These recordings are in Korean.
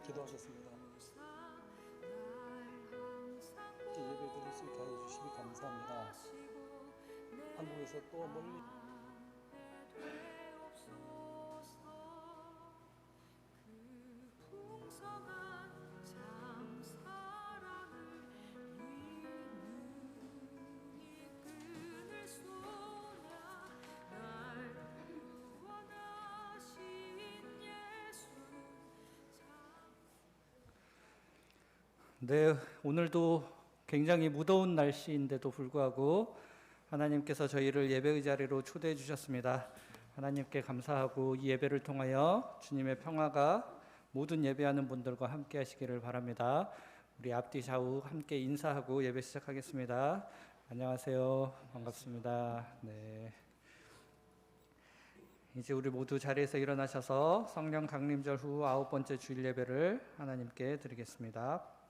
기도하셨습니다. 이렇게 예배 드릴 수 있게 하여 주시니 감사합니다. 한국에서 또 멀리 네, 오늘도 굉장히 무더운 날씨인데도 불구하고 하나님께서 저희를 예배의 자리로 초대해 주셨습니다. 하나님께 감사하고 이 예배를 통하여 주님의 평화가 모든 예배하는 분들과 함께 하시기를 바랍니다. 우리 앞뒤 좌우 함께 인사하고 예배 시작하겠습니다. 안녕하세요. 반갑습니다. 네. 이제 우리 모두 자리에서 일어나셔서 성령 강림절 후 9번째 주일 예배를 하나님께 드리겠습니다.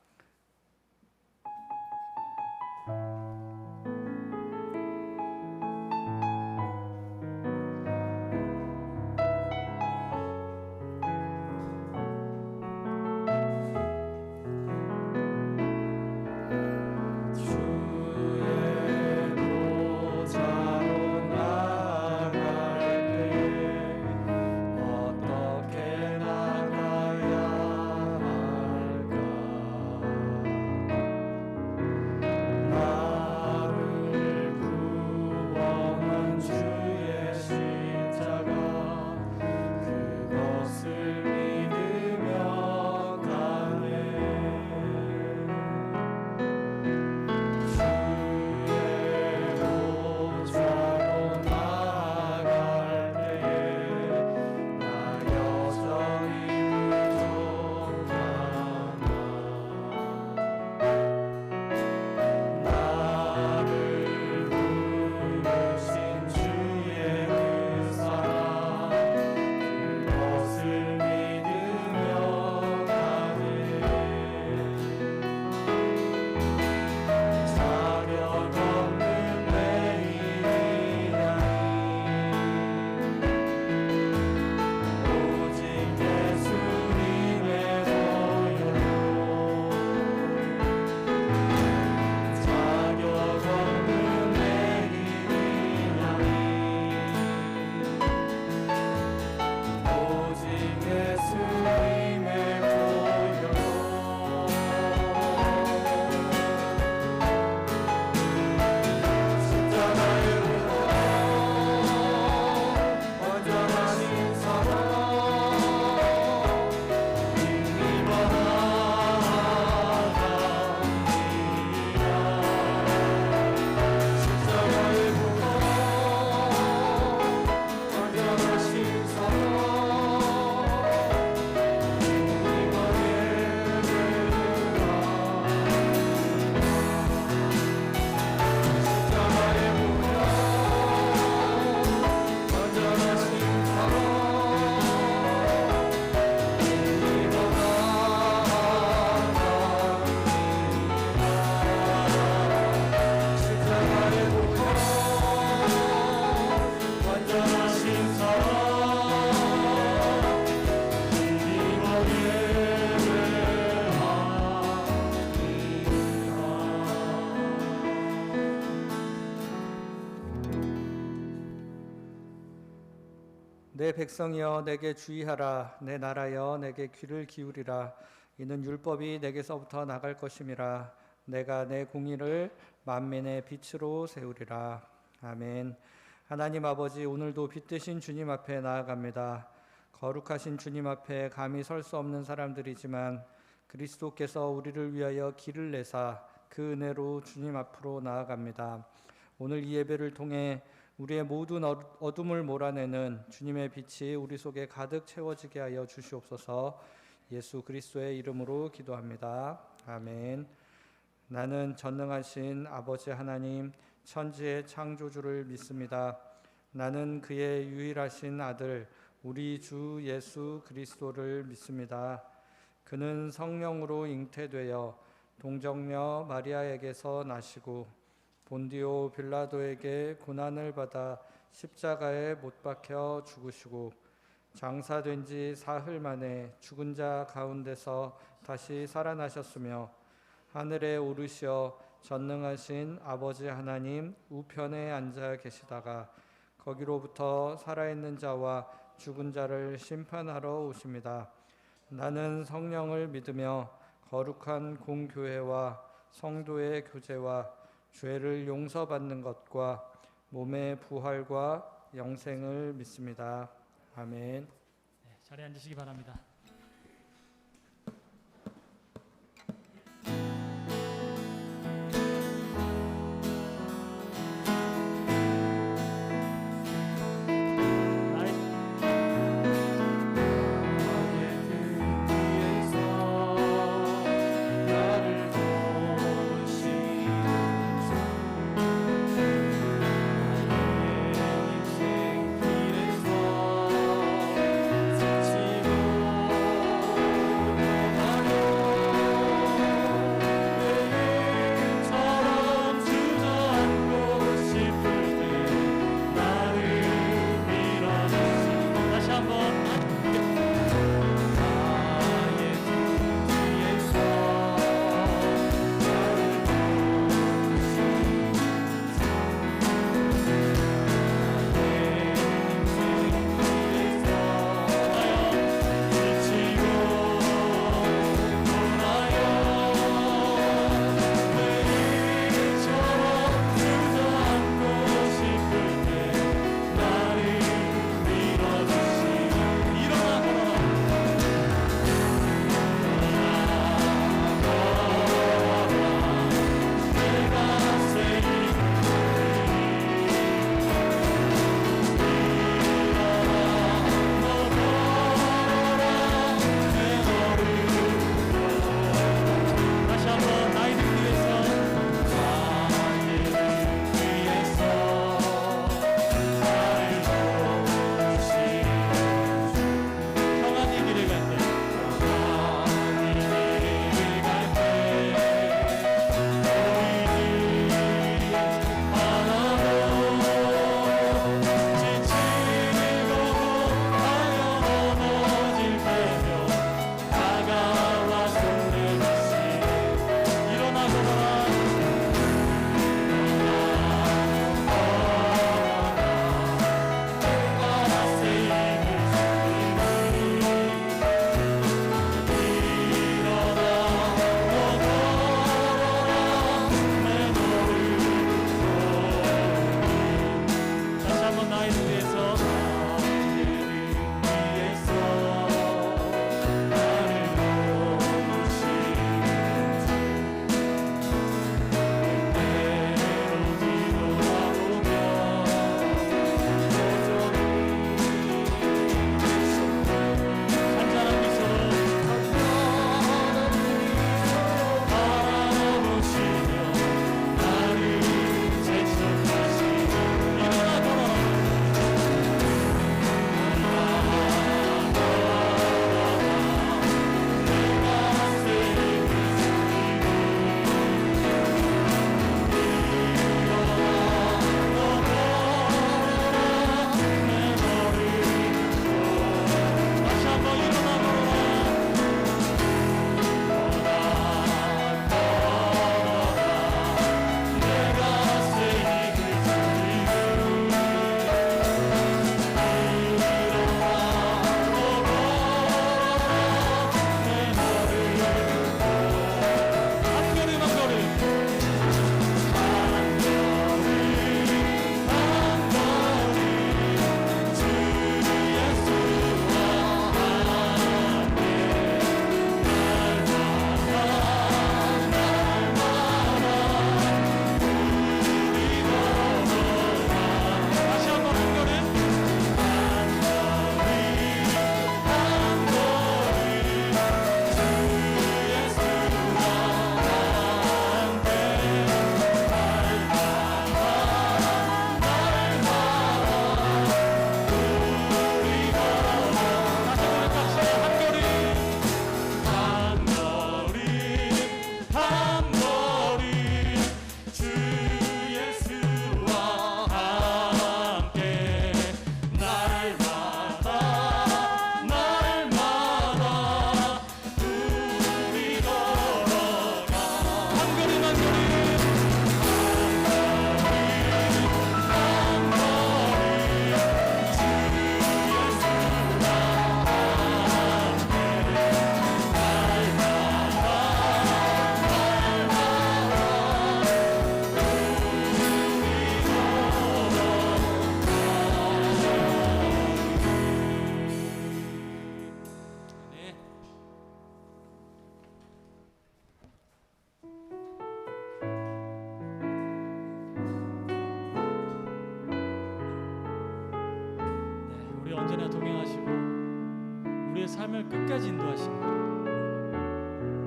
내 백성이여 내게 주의하라. 내 나라여 내게 귀를 기울이라. 이는 율법이 내게서부터 나갈 것임이라. 내가 내 공의를 만민의 빛으로 세우리라. 아멘. 하나님 아버지, 오늘도 빛되신 주님 앞에 나아갑니다. 거룩하신 주님 앞에 감히 설 수 없는 사람들이지만 그리스도께서 우리를 위하여 길을 내사 그 은혜로 주님 앞으로 나아갑니다. 오늘 이 예배를 통해 우리의 모든 어둠을 몰아내는 주님의 빛이 우리 속에 가득 채워지게 하여 주시옵소서. 예수 그리스도의 이름으로 기도합니다. 아멘. 나는 전능하신 아버지 하나님, 천지의 창조주를 믿습니다. 나는 그의 유일하신 아들, 우리 주 예수 그리스도를 믿습니다. 그는 성령으로 잉태되어 동정녀 마리아에게서 나시고 본디오 빌라도에게 고난을 받아 십자가에 못 박혀 죽으시고 장사된 지 사흘 만에 죽은 자 가운데서 다시 살아나셨으며 하늘에 오르시어 전능하신 아버지 하나님 우편에 앉아 계시다가 거기로부터 살아있는 자와 죽은 자를 심판하러 오십니다. 나는 성령을 믿으며 거룩한 공교회와 성도의 교제와 죄를 용서받는 것과 몸의 부활과 영생을 믿습니다. 아멘. 네, 자리에 앉으시기 바랍니다. 지치고 언제나 동행하시고 우리의 삶을 끝까지 인도하시는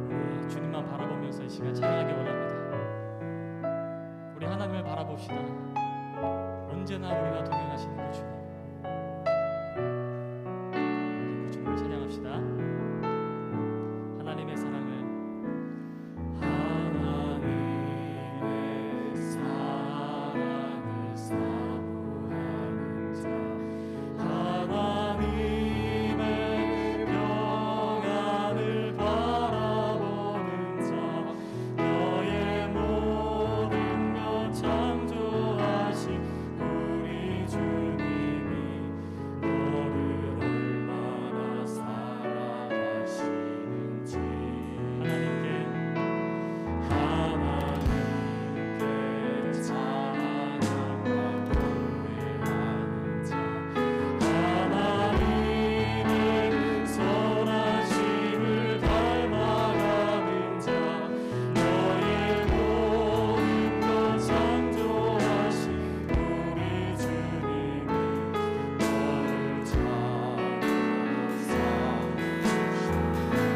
우리 주님만 바라보면서 이 시간 찬양하기 원합니다. 우리 하나님을 바라봅시다. 언제나 우리와 동행하시는 그 주님, 그 주님을 찬양합시다. 하나님의 사랑을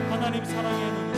하나님 사랑의 눈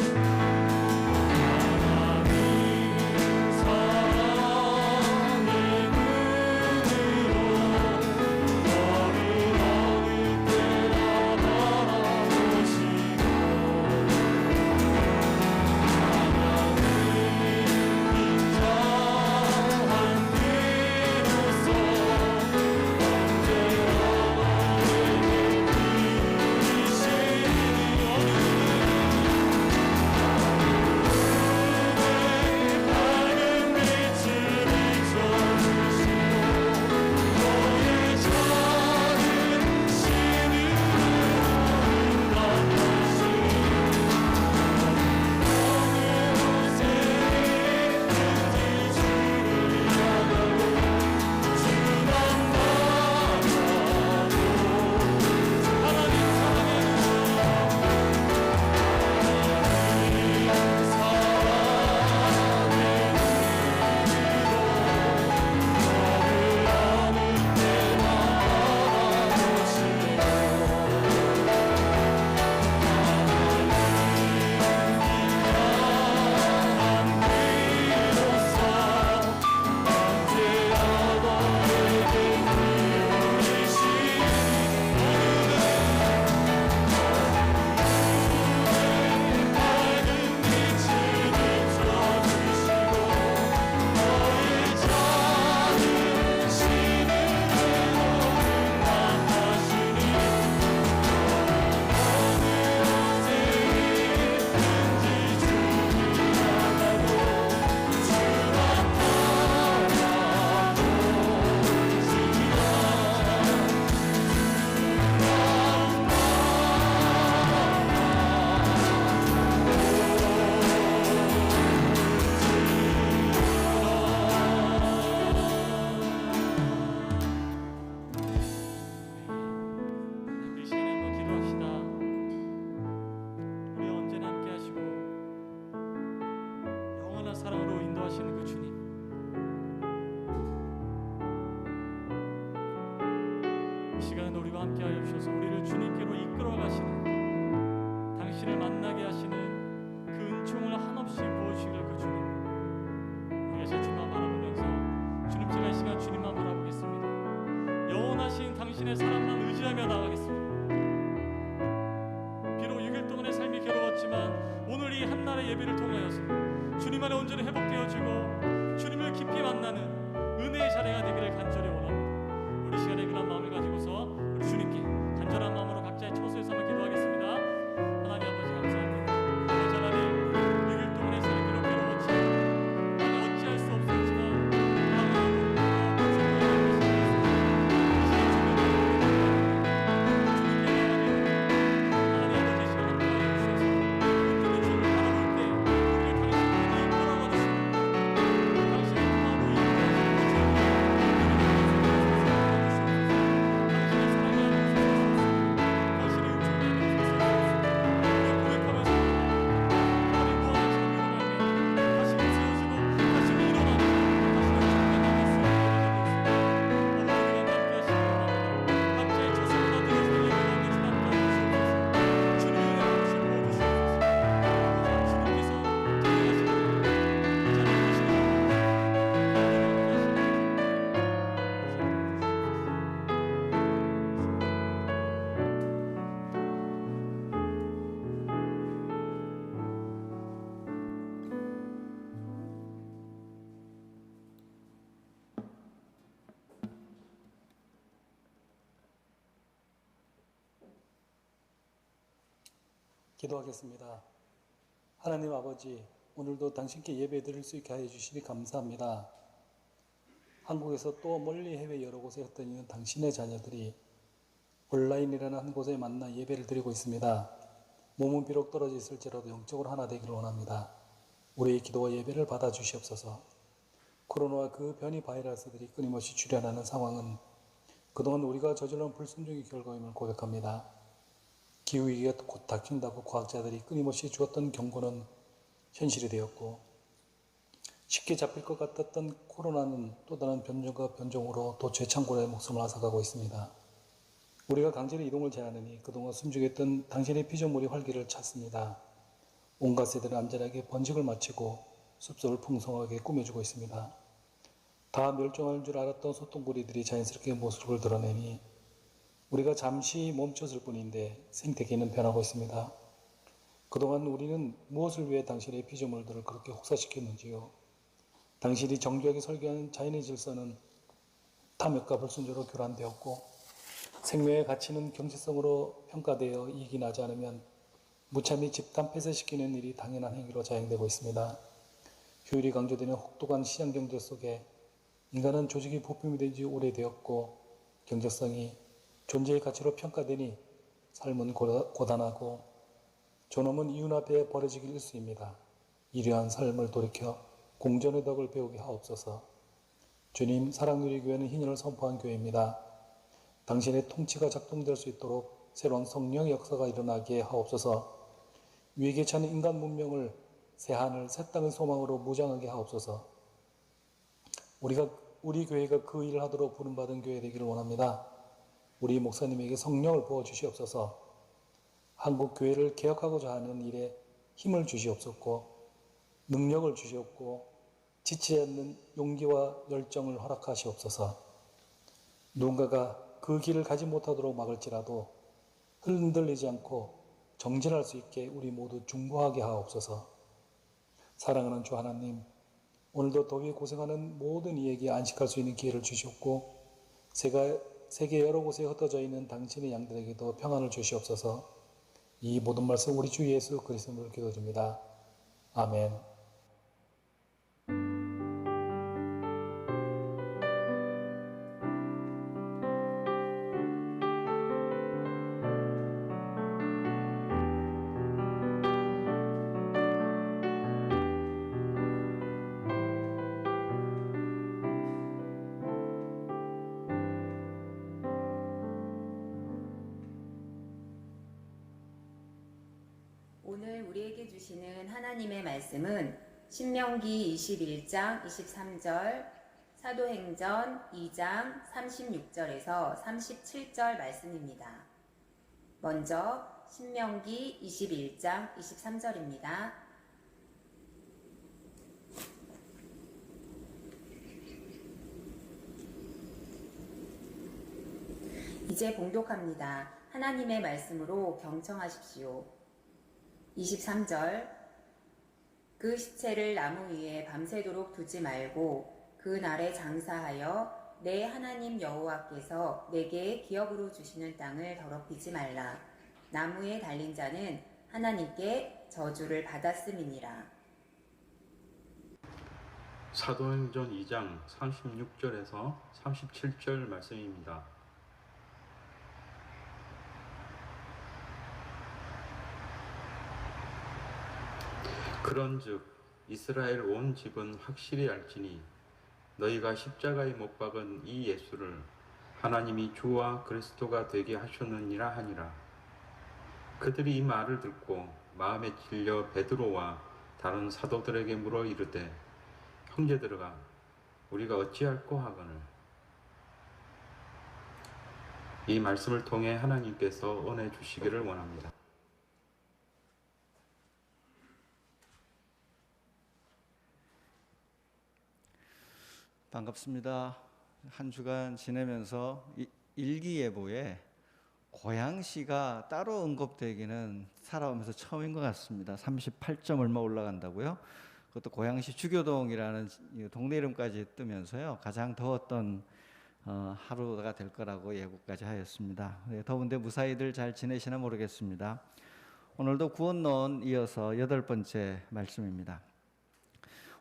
사랑으로 인도하시는 그 주님, 이 시간에 우리와 함께하여 주셔서 우리를 주님께로 이끌어 가시는, 당신을 만나게 하시는 그 은총을 한없이 부어주시길 그 주님, 우리가 제 주님만 바라보면서 주님, 제가 이 시간 주님만 바라보겠습니다. 영원하신 당신의 사랑만 의지하며 나가겠습니다. 비록 6일 동안의 삶이 괴로웠지만 오늘 이 한날의 예배를 통하여서 주님 안에 온전히 회복되어지고 주님을 깊이 만나는 은혜의 자리가 되기를 간절히 원합니다. 우리 시간에 그런 마음을 가지고서 우리 주님께 간절한 마음으로 각자의 처소에서 한번 기도하겠습니다. 하나님 아버지 감사합니다. 아버지 하나님, 6일 동안의 삶이 비록 괴로웠지만 나는 어찌할 수 없었지만 주님께 기도하겠습니다. 하나님 아버지, 오늘도 당신께 예배 드릴 수 있게 하여 주시니 감사합니다. 한국에서 또 멀리 해외 여러 곳에 흩어지는 당신의 자녀들이 온라인이라는 한 곳에 만나 예배를 드리고 있습니다. 몸은 비록 떨어져 있을지라도 영적으로 하나 되기를 원합니다. 우리의 기도와 예배를 받아주시옵소서. 코로나와 그 변이 바이러스들이 끊임없이 출현하는 상황은 그동안 우리가 저질러온 불순종의 결과임을 고백합니다. 기후위기가 곧 닥친다고 과학자들이 끊임없이 주었던 경고는 현실이 되었고, 쉽게 잡힐 것 같았던 코로나는 또 다른 변종과 변종으로 또 최창고의 목숨을 앗아가고 있습니다. 우리가 강제로 이동을 제한하니 그동안 숨죽였던 당신의 피조물이 활기를 찾습니다. 온갖 새들은 안전하게 번식을 마치고 숲속을 풍성하게 꾸며주고 있습니다. 다 멸종할 줄 알았던 소똥구리들이 자연스럽게 모습을 드러내니 우리가 잠시 멈췄을 뿐인데 생태계는 변하고 있습니다. 그동안 우리는 무엇을 위해 당신의 피조물들을 그렇게 혹사시켰는지요. 당신이 정교하게 설계한 자연의 질서는 탐욕과 불순조로 교란되었고, 생명의 가치는 경제성으로 평가되어 이익이 나지 않으면 무참히 집단 폐쇄시키는 일이 당연한 행위로 자행되고 있습니다. 효율이 강조되는 혹독한 시장경제 속에 인간은 조직이 부품이 된 지 오래되었고, 경제성이 존재의 가치로 평가되니 삶은 고단하고 존엄은 이윤 앞에 버려지기 일쑤입니다. 이러한 삶을 돌이켜 공전의 덕을 배우게 하옵소서. 주님, 사랑누리교회는 희년을 선포한 교회입니다. 당신의 통치가 작동될 수 있도록 새로운 성령의 역사가 일어나게 하옵소서. 위기에 처한 인간 문명을 새 하늘, 새 땅의 소망으로 무장하게 하옵소서. 우리 교회가 그 일을 하도록 부름받은 교회 되기를 원합니다. 우리 목사님에게 성령을 부어주시옵소서. 한국 교회를 개혁하고자 하는 일에 힘을 주시옵소서. 능력을 주시옵고 지치지 않는 용기와 열정을 허락하시옵소서. 누군가가 그 길을 가지 못하도록 막을지라도 흔들리지 않고 정진할 수 있게 우리 모두 중보하게 하옵소서. 사랑하는 주 하나님, 오늘도 더위에 고생하는 모든 이에게 안식할 수 있는 기회를 주시옵고, 세계 여러 곳에 흩어져 있는 당신의 양들에게도 평안을 주시옵소서. 이 모든 말씀 우리 주 예수 그리스도로 기도드립니다. 아멘. 오늘 우리에게 주시는 하나님의 말씀은 신명기 21장 23절, 사도행전 2장 36절에서 37절 말씀입니다. 먼저 신명기 21장 23절입니다. 이제 봉독합니다. 하나님의 말씀으로 경청하십시오. 23절, 그 시체를 나무 위에 밤새도록 두지 말고 그 날에 장사하여 내 하나님 여호와께서 내게 기업으로 주시는 땅을 더럽히지 말라. 나무에 달린 자는 하나님께 저주를 받았음이니라. 사도행전 2장 36절에서 37절 말씀입니다. 그런즉 이스라엘 온 집은 확실히 알지니 너희가 십자가에 못 박은 이 예수를 하나님이 주와 그리스도가 되게 하셨느니라 하니라. 그들이 이 말을 듣고 마음에 찔려 베드로와 다른 사도들에게 물어 이르되, 형제들아, 우리가 어찌할꼬 하거늘. 이 말씀을 통해 하나님께서 은혜 주시기를 원합니다. 반갑습니다. 한 주간 지내면서 일기예보에 고양시가 따로 언급되기는 살아오면서 처음인 것 같습니다. 38점 얼마 올라간다고요? 그것도 고양시 주교동이라는 동네 이름까지 뜨면서요, 가장 더웠던 하루가 될 거라고 예고까지 하였습니다. 더운데 무사히들 잘 지내시나 모르겠습니다. 오늘도 구원론 이어서 8번째 말씀입니다.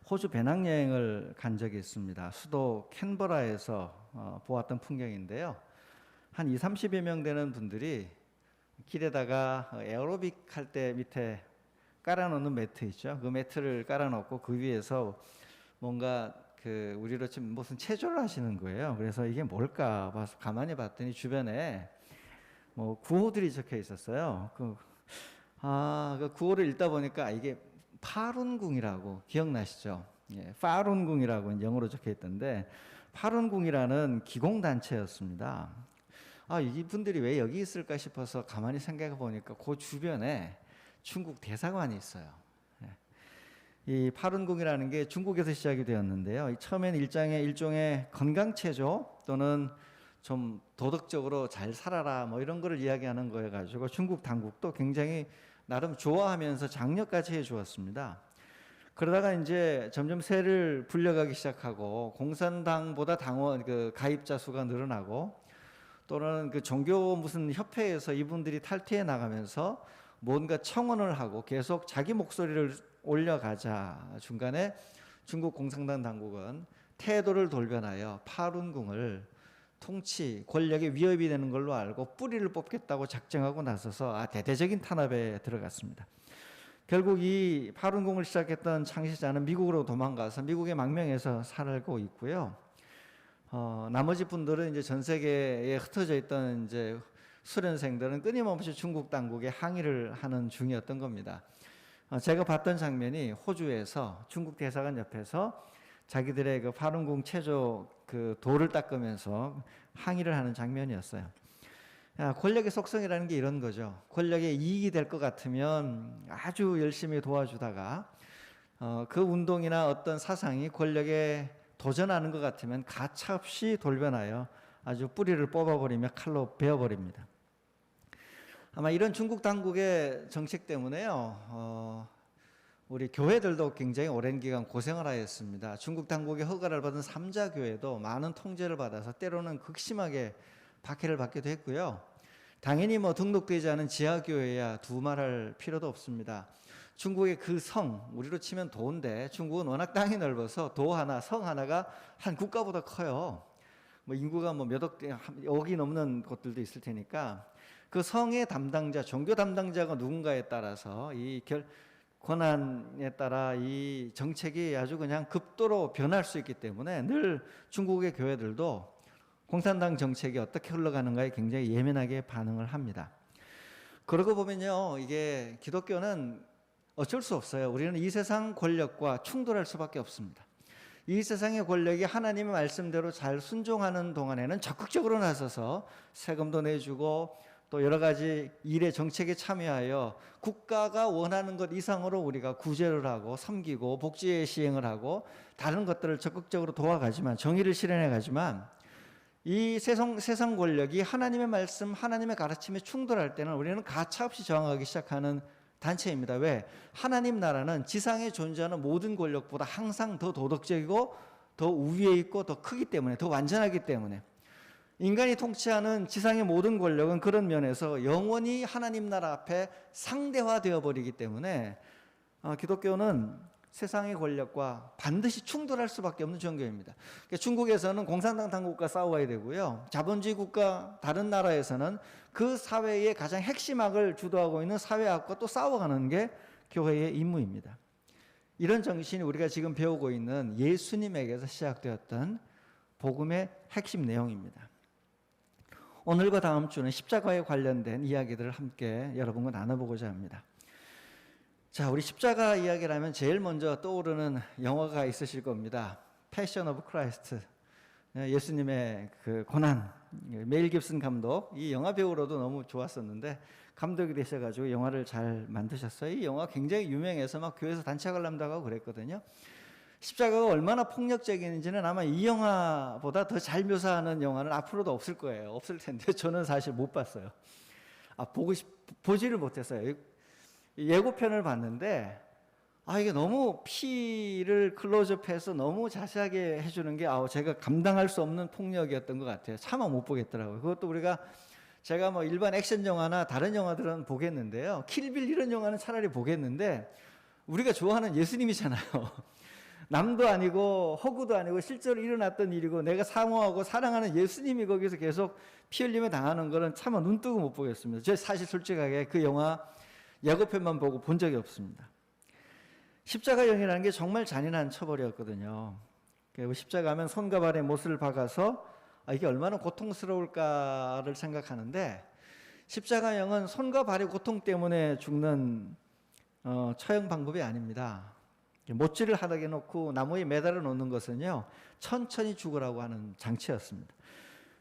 호주 배낭여행을 간 적이 있습니다. 수도 캔버라에서 보았던 풍경인데요. 한 20-30여 명 되는 분들이 길에다가 에어로빅 할 때 밑에 깔아놓는 매트 있죠. 그 매트를 깔아놓고 그 위에서 뭔가 우리로 치면 무슨 체조를 하시는 거예요. 그래서 이게 뭘까 봐서 가만히 봤더니 주변에 뭐 구호들이 적혀 있었어요. 그 구호를 읽다 보니까 이게 파룬궁이라고 기억나시죠? 예, 파룬궁이라고 영어로 적혀 있던데 파룬궁이라는 기공단체였습니다. 이분들이 왜 여기 있을까 싶어서 가만히 생각해 보니까 그 주변에 중국 대사관이 있어요. 이 파룬궁이라는 게 중국에서 시작이 되었는데요. 처음엔 일종의 건강체조 또는 좀 도덕적으로 잘 살아라 뭐 이런 거를 이야기하는 거여 가지고 중국 당국도 굉장히 나름 좋아하면서 장려까지 해 주었습니다. 그러다가 이제 점점 세를 불려가기 시작하고 공산당보다 당원 가입자 수가 늘어나고 또는 종교 무슨 협회에서 이분들이 탈퇴해 나가면서 뭔가 청원을 하고 계속 자기 목소리를 올려가자 중간에 중국 공산당 당국은 태도를 돌변하여 파룬궁을 통치, 권력의 위협이 되는 걸로 알고 뿌리를 뽑겠다고 작정하고 나서서 대대적인 탄압에 들어갔습니다. 결국 이 파룬궁을 시작했던 창시자는 미국으로 도망가서 미국의 망명에서 살고 있고요. 나머지 분들은 이제 전 세계에 흩어져 있던 이제 수련생들은 끊임없이 중국 당국에 항의를 하는 중이었던 겁니다. 제가 봤던 장면이 호주에서 중국 대사관 옆에서 자기들의 그 파룬궁 체조 돌을 닦으면서 항의를 하는 장면이었어요. 권력의 속성이라는 게 이런 거죠. 권력에 이익이 될 것 같으면 아주 열심히 도와주다가 그 운동이나 어떤 사상이 권력에 도전하는 것 같으면 가차없이 돌변하여 아주 뿌리를 뽑아버리며 칼로 베어버립니다. 아마 이런 중국 당국의 정책 때문에요. 우리 교회들도 굉장히 오랜 기간 고생을 하였습니다. 중국 당국의 허가를 받은 3자 교회도 많은 통제를 받아서 때로는 극심하게 박해를 받기도 했고요. 당연히 뭐 등록되지 않은 지하 교회야 두말할 필요도 없습니다. 중국의 그 성, 우리로 치면 도인데 중국은 워낙 땅이 넓어서 도 하나, 성 하나가 한 국가보다 커요. 뭐 인구가 뭐 몇 억이 넘는 곳들도 있을 테니까 그 성의 담당자, 종교 담당자가 누군가에 따라서 이 권한에 따라 이 정책이 아주 그냥 급도로 변할 수 있기 때문에 늘 중국의 교회들도 공산당 정책이 어떻게 흘러가는가에 굉장히 예민하게 반응을 합니다. 그러고 보면요, 이게 기독교는 어쩔 수 없어요. 우리는 이 세상 권력과 충돌할 수밖에 없습니다. 이 세상의 권력이 하나님의 말씀대로 잘 순종하는 동안에는 적극적으로 나서서 세금도 내주고 또 여러 가지 일의 정책에 참여하여 국가가 원하는 것 이상으로 우리가 구제를 하고 섬기고 복지의 시행을 하고 다른 것들을 적극적으로 도와가지만 정의를 실현해 가지만 이 세상 권력이 하나님의 말씀, 하나님의 가르침에 충돌할 때는 우리는 가차없이 저항하기 시작하는 단체입니다. 왜? 하나님 나라는 지상에 존재하는 모든 권력보다 항상 더 도덕적이고 더 우위에 있고 더 크기 때문에, 더 완전하기 때문에 인간이 통치하는 지상의 모든 권력은 그런 면에서 영원히 하나님 나라 앞에 상대화되어 버리기 때문에 기독교는 세상의 권력과 반드시 충돌할 수밖에 없는 종교입니다. 그러니까 중국에서는 공산당 당국과 싸워야 되고요. 자본주의 국가 다른 나라에서는 그 사회의 가장 핵심학을 주도하고 있는 사회학과 또 싸워가는 게 교회의 임무입니다. 이런 정신이 우리가 지금 배우고 있는 예수님에게서 시작되었던 복음의 핵심 내용입니다. 오늘과 다음 주는 십자가에 관련된 이야기들을 함께 여러분과 나눠보고자 합니다. 자, 우리 십자가 이야기를 하면 제일 먼저 떠오르는 영화가 있으실 겁니다. 패션 오브 크라이스트, 예수님의 그 고난, 멜 깁슨 감독. 이 영화 배우로도 너무 좋았었는데 감독이 되셔가지고 영화를 잘 만드셨어요. 이 영화 굉장히 유명해서 막 교회에서 단체 관람도 하고 그랬거든요. 십자가가 얼마나 폭력적인지는 아마 이 영화보다 더 잘 묘사하는 영화는 앞으로도 없을 거예요. 없을 텐데 저는 사실 못 봤어요. 보지를 못했어요. 예고편을 봤는데 이게 너무 피를 클로즈업해서 너무 자세하게 해주는 게 제가 감당할 수 없는 폭력이었던 것 같아요. 차마 못 보겠더라고요. 그것도 우리가 제가 뭐 일반 액션 영화나 다른 영화들은 보겠는데요. 킬빌 이런 영화는 차라리 보겠는데 우리가 좋아하는 예수님이잖아요. 남도 아니고 허구도 아니고 실제로 일어났던 일이고 내가 사모하고 사랑하는 예수님이 거기서 계속 피 흘리며 당하는 거는 차마 눈 뜨고 못 보겠습니다. 저 사실 솔직하게 그 영화 예고편만 보고 본 적이 없습니다. 십자가형이라는 게 정말 잔인한 처벌이었거든요. 그리고 십자가하면 손과 발에 못을 박아서 이게 얼마나 고통스러울까를 생각하는데 십자가형은 손과 발의 고통 때문에 죽는 처형 방법이 아닙니다. 못질을 하다게 놓고 나무에 매달아 놓는 것은요 천천히 죽으라고 하는 장치였습니다.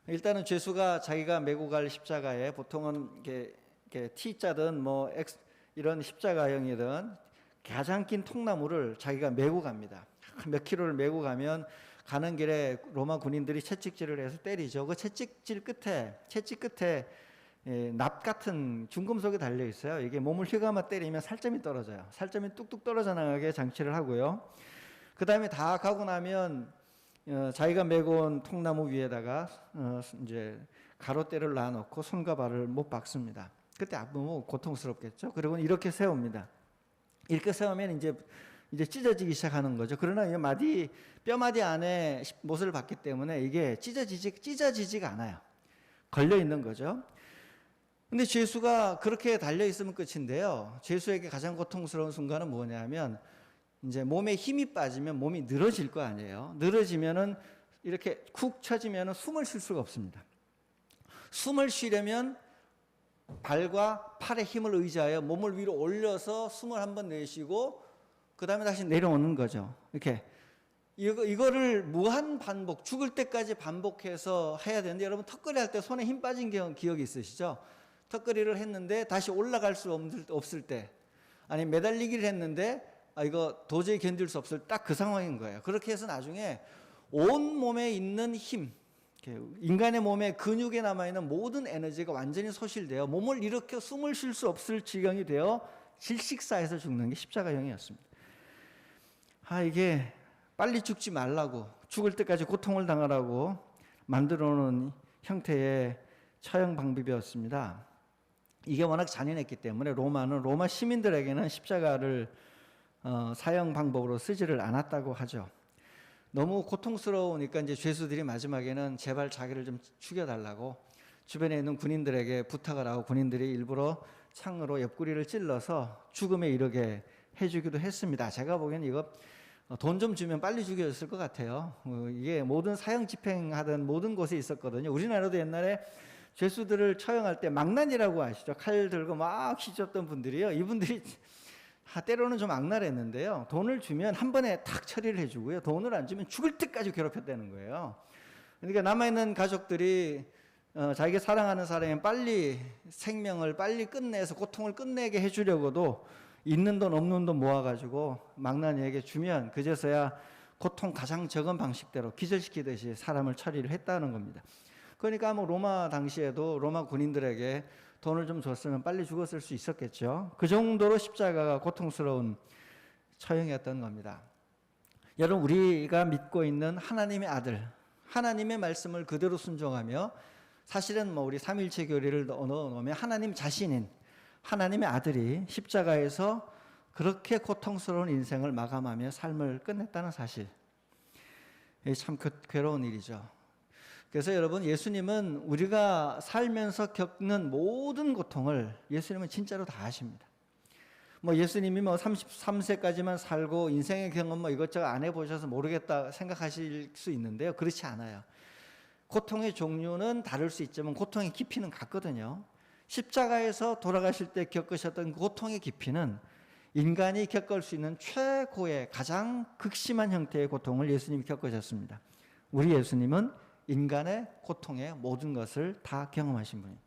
일단은 죄수가 자기가 메고 갈 십자가에 보통은 이렇게 T자든 뭐 X 이런 십자가형이든 가장 긴 통나무를 자기가 메고 갑니다. 몇 킬로를 메고 가면 가는 길에 로마 군인들이 채찍질을 해서 때리죠. 그 채찍 끝에 납 같은 중금속이 달려 있어요. 이게 몸을 휘감아 때리면 살점이 떨어져요. 살점이 뚝뚝 떨어져 나가게 장치를 하고요. 그 다음에 다 가고 나면 자기가 메고 온 통나무 위에다가 이제 가로대를 놔놓고 손과 발을 못 박습니다. 그때 아프면 고통스럽겠죠. 그리고 이렇게 세웁니다. 이렇게 세우면 이제 찢어지기 시작하는 거죠. 그러나 이 뼈마디 안에 못을 박기 때문에 이게 찢어지지가 않아요. 걸려 있는 거죠. 근데 죄수가 그렇게 달려 있으면 끝인데요. 죄수에게 가장 고통스러운 순간은 뭐냐면 이제 몸에 힘이 빠지면 몸이 늘어질 거 아니에요. 늘어지면은 이렇게 쿡 쳐지면은 숨을 쉴 수가 없습니다. 숨을 쉬려면 발과 팔의 힘을 의지하여 몸을 위로 올려서 숨을 한번 내쉬고 그 다음에 다시 내려오는 거죠. 이렇게 이거를 무한 반복, 죽을 때까지 반복해서 해야 되는데 여러분 턱걸이 할 때 손에 힘 빠진 기억이 있으시죠? 턱걸이를 했는데 다시 올라갈 수 없을 때, 아니 매달리기를 했는데 이거 도저히 견딜 수 없을 딱 그 상황인 거예요. 그렇게 해서 나중에 온 몸에 있는 힘, 인간의 몸에 근육에 남아있는 모든 에너지가 완전히 소실되어 몸을 일으켜 숨을 쉴 수 없을 지경이 되어 질식사해서 죽는 게 십자가형이었습니다. 이게 빨리 죽지 말라고, 죽을 때까지 고통을 당하라고 만들어 놓은 형태의 처형 방법이었습니다. 이게 워낙 잔인했기 때문에 로마 시민들에게는 십자가를 사형 방법으로 쓰지를 않았다고 하죠. 너무 고통스러우니까 이제 죄수들이 마지막에는 제발 자기를 좀 죽여달라고 주변에 있는 군인들에게 부탁을 하고 군인들이 일부러 창으로 옆구리를 찔러서 죽음에 이르게 해주기도 했습니다. 제가 보기엔 이거 돈 좀 주면 빨리 죽여졌을 것 같아요. 이게 모든 사형 집행하던 모든 곳에 있었거든요. 우리나라도 옛날에 죄수들을 처형할 때 망난이라고 아시죠? 칼 들고 막 휘젓던 분들이요. 이분들이 때로는 좀 악랄했는데요. 돈을 주면 한 번에 탁 처리를 해주고요. 돈을 안 주면 죽을 때까지 괴롭혔다는 거예요. 그러니까 남아있는 가족들이 자기가 사랑하는 사람이 빨리 생명을 빨리 끝내서 고통을 끝내게 해주려고도 있는 돈 없는 돈 모아가지고 망나니에게 주면 그제서야 고통 가장 적은 방식대로 기절시키듯이 사람을 처리를 했다는 겁니다. 그러니까 뭐 로마 당시에도 로마 군인들에게 돈을 좀 줬으면 빨리 죽었을 수 있었겠죠. 그 정도로 십자가가 고통스러운 처형이었던 겁니다. 여러분, 우리가 믿고 있는 하나님의 아들, 하나님의 말씀을 그대로 순종하며 사실은 뭐 우리 삼일체 교리를 넣어놓으면 하나님 자신인 하나님의 아들이 십자가에서 그렇게 고통스러운 인생을 마감하며 삶을 끝냈다는 사실, 참 괴로운 일이죠. 그래서 여러분, 예수님은 우리가 살면서 겪는 모든 고통을 예수님은 진짜로 다 아십니다. 뭐 예수님이 뭐 33세까지만 살고 인생의 경험 뭐 이것저것 안 해보셔서 모르겠다 생각하실 수 있는데요. 그렇지 않아요. 고통의 종류는 다를 수 있지만 고통의 깊이는 같거든요. 십자가에서 돌아가실 때 겪으셨던 고통의 깊이는 인간이 겪을 수 있는 최고의 가장 극심한 형태의 고통을 예수님이 겪으셨습니다. 우리 예수님은 인간의 고통의 모든 것을 다 경험하신 분입니다.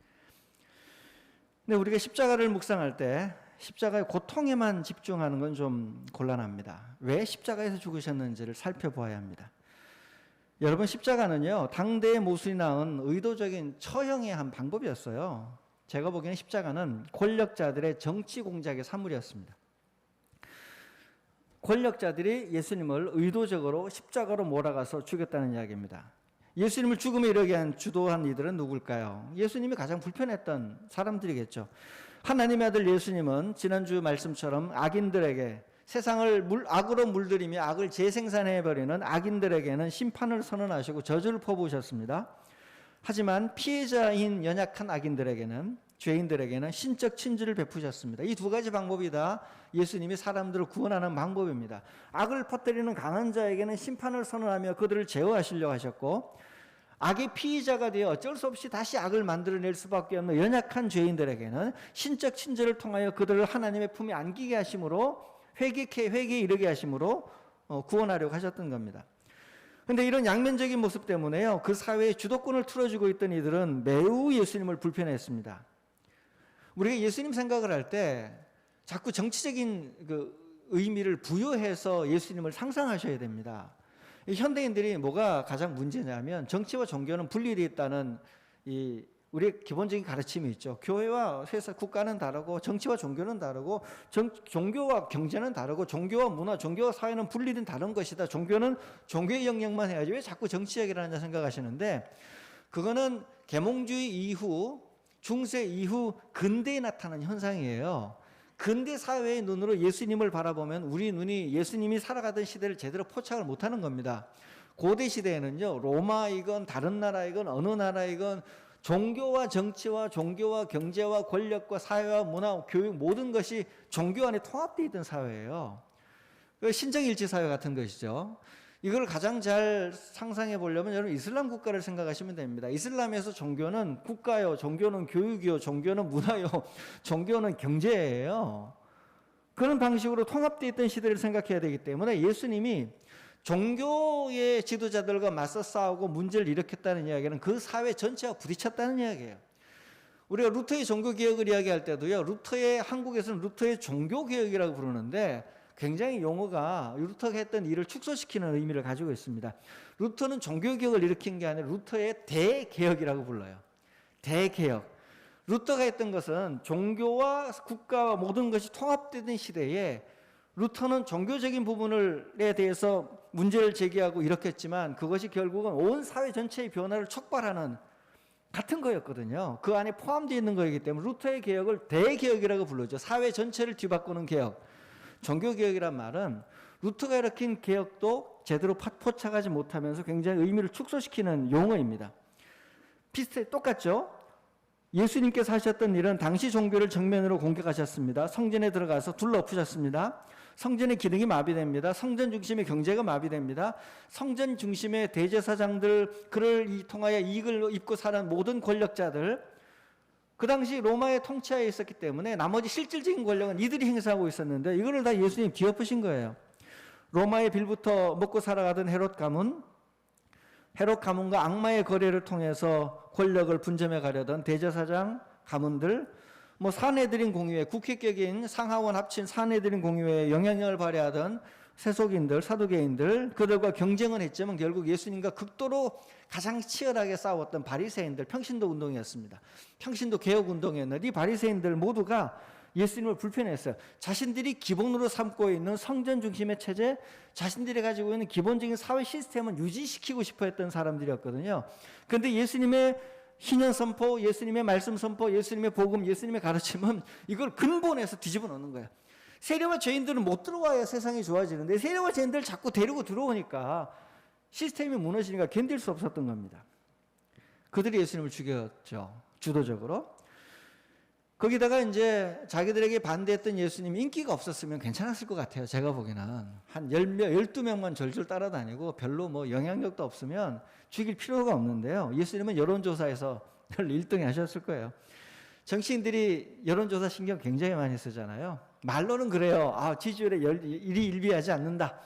근데 우리가 십자가를 묵상할 때 십자가의 고통에만 집중하는 건 좀 곤란합니다. 왜 십자가에서 죽으셨는지를 살펴보아야 합니다. 여러분, 십자가는요, 당대의 모순이 낳은 의도적인 처형의 한 방법이었어요. 제가 보기에는 십자가는 권력자들의 정치 공작의 산물이었습니다. 권력자들이 예수님을 의도적으로 십자가로 몰아가서 죽였다는 이야기입니다. 예수님을 죽음에 이르게 한 주도한 이들은 누굴까요? 예수님이 가장 불편했던 사람들이겠죠. 하나님의 아들 예수님은 지난주 말씀처럼 악인들에게 세상을 악으로 물들이며 악을 재생산해버리는 악인들에게는 심판을 선언하시고 저주를 퍼부으셨습니다. 하지만 피해자인 연약한 악인들에게는, 죄인들에게는 신적 친절을 베푸셨습니다. 이 두 가지 방법이 다 예수님이 사람들을 구원하는 방법입니다. 악을 퍼뜨리는 강한 자에게는 심판을 선언하며 그들을 제어하시려고 하셨고, 악의 피의자가 되어 어쩔 수 없이 다시 악을 만들어낼 수밖에 없는 연약한 죄인들에게는 신적 친절을 통하여 그들을 하나님의 품에 안기게 하심으로, 회개에 이르게 하심으로 구원하려고 하셨던 겁니다. 그런데 이런 양면적인 모습 때문에요, 그 사회의 주도권을 틀어주고 있던 이들은 매우 예수님을 불편해했습니다. 우리가 예수님 생각을 할 때 자꾸 정치적인 그 의미를 부여해서 예수님을 상상하셔야 됩니다. 이 현대인들이 뭐가 가장 문제냐면, 정치와 종교는 분리되어 있다는 이 우리의 기본적인 가르침이 있죠. 교회와 회사, 국가는 다르고 정치와 종교는 다르고 종교와 경제는 다르고 종교와 문화, 종교와 사회는 분리된 다른 것이다. 종교는 종교의 영역만 해야지 왜 자꾸 정치 얘기를 하냐 생각하시는데, 그거는 계몽주의 이후, 중세 이후 근대에 나타난 현상이에요. 근대 사회의 눈으로 예수님을 바라보면 우리 눈이 예수님이 살아가던 시대를 제대로 포착을 못하는 겁니다. 고대 시대에는요, 로마이건 다른 나라이건 어느 나라이건 종교와 정치와 종교와 경제와 권력과 사회와 문화, 교육 모든 것이 종교 안에 통합되어 있던 사회예요. 신정일치 사회 같은 것이죠. 이걸 가장 잘 상상해 보려면 여러분 이슬람 국가를 생각하시면 됩니다. 이슬람에서 종교는 국가요, 종교는 교육이요, 종교는 문화요, 종교는 경제예요. 그런 방식으로 통합되어 있던 시대를 생각해야 되기 때문에 예수님이 종교의 지도자들과 맞서 싸우고 문제를 일으켰다는 이야기는 그 사회 전체와 부딪혔다는 이야기예요. 우리가 루터의 종교개혁을 이야기할 때도요, 한국에서는 루터의 종교개혁이라고 부르는데 굉장히 용어가 루터가 했던 일을 축소시키는 의미를 가지고 있습니다. 루터는 종교개혁을 일으킨 게 아니라 루터의 대개혁이라고 불러요. 대개혁. 루터가 했던 것은 종교와 국가와 모든 것이 통합되던 시대에 루터는 종교적인 부분에 대해서 문제를 제기하고 일으켰지만 그것이 결국은 온 사회 전체의 변화를 촉발하는 같은 거였거든요. 그 안에 포함되어 있는 거이기 때문에 루터의 개혁을 대개혁이라고 부르죠. 사회 전체를 뒤바꾸는 개혁. 종교개혁이란 말은 루터가 일으킨 개혁도 제대로 포착하지 못하면서 굉장히 의미를 축소시키는 용어입니다. 똑같죠? 예수님께서 하셨던 일은 당시 종교를 정면으로 공격하셨습니다. 성전에 들어가서 둘러엎으셨습니다. 성전의 기능이 마비됩니다. 성전 중심의 경제가 마비됩니다. 성전 중심의 대제사장들, 그를 통하여 이익을 입고 사는 모든 권력자들, 그 당시 로마의 통치하에 있었기 때문에 나머지 실질적인 권력은 이들이 행사하고 있었는데 이거를 다 예수님 뒤엎으신 거예요. 로마의 빌부터 먹고 살아가던 헤롯 가문과 악마의 거래를 통해서 권력을 분점해 가려던 대제사장 가문들, 사내들인 공의회, 국회격인 상하원 합친 사내들인 공의회에 영향력을 발휘하던 세속인들, 사두개인들, 그들과 경쟁은 했지만 결국 예수님과 극도로 가장 치열하게 싸웠던 바리새인들, 평신도 운동이었습니다. 평신도 개혁 운동이었는데 이 바리새인들 모두가 예수님을 불편했어요. 자신들이 기본으로 삼고 있는 성전 중심의 체제, 자신들이 가지고 있는 기본적인 사회 시스템을 유지시키고 싶어 했던 사람들이었거든요. 그런데 예수님의 희년 선포, 예수님의 말씀 선포, 예수님의 복음, 예수님의 가르침은 이걸 근본에서 뒤집어 놓는 거예요. 세리와 죄인들은 못 들어와야 세상이 좋아지는데 세리와 죄인들을 자꾸 데리고 들어오니까 시스템이 무너지니까 견딜 수 없었던 겁니다. 그들이 예수님을 죽였죠. 주도적으로. 거기다가 이제 자기들에게 반대했던 예수님 인기가 없었으면 괜찮았을 것 같아요. 제가 보기에는 한 12명만 절줄 따라다니고 별로 영향력도 없으면 죽일 필요가 없는데요. 예수님은 여론조사에서 1등에 하셨을 거예요. 정치인들이 여론조사 신경 굉장히 많이 쓰잖아요. 말로는 그래요. 지지율에 일희일비하지 않는다.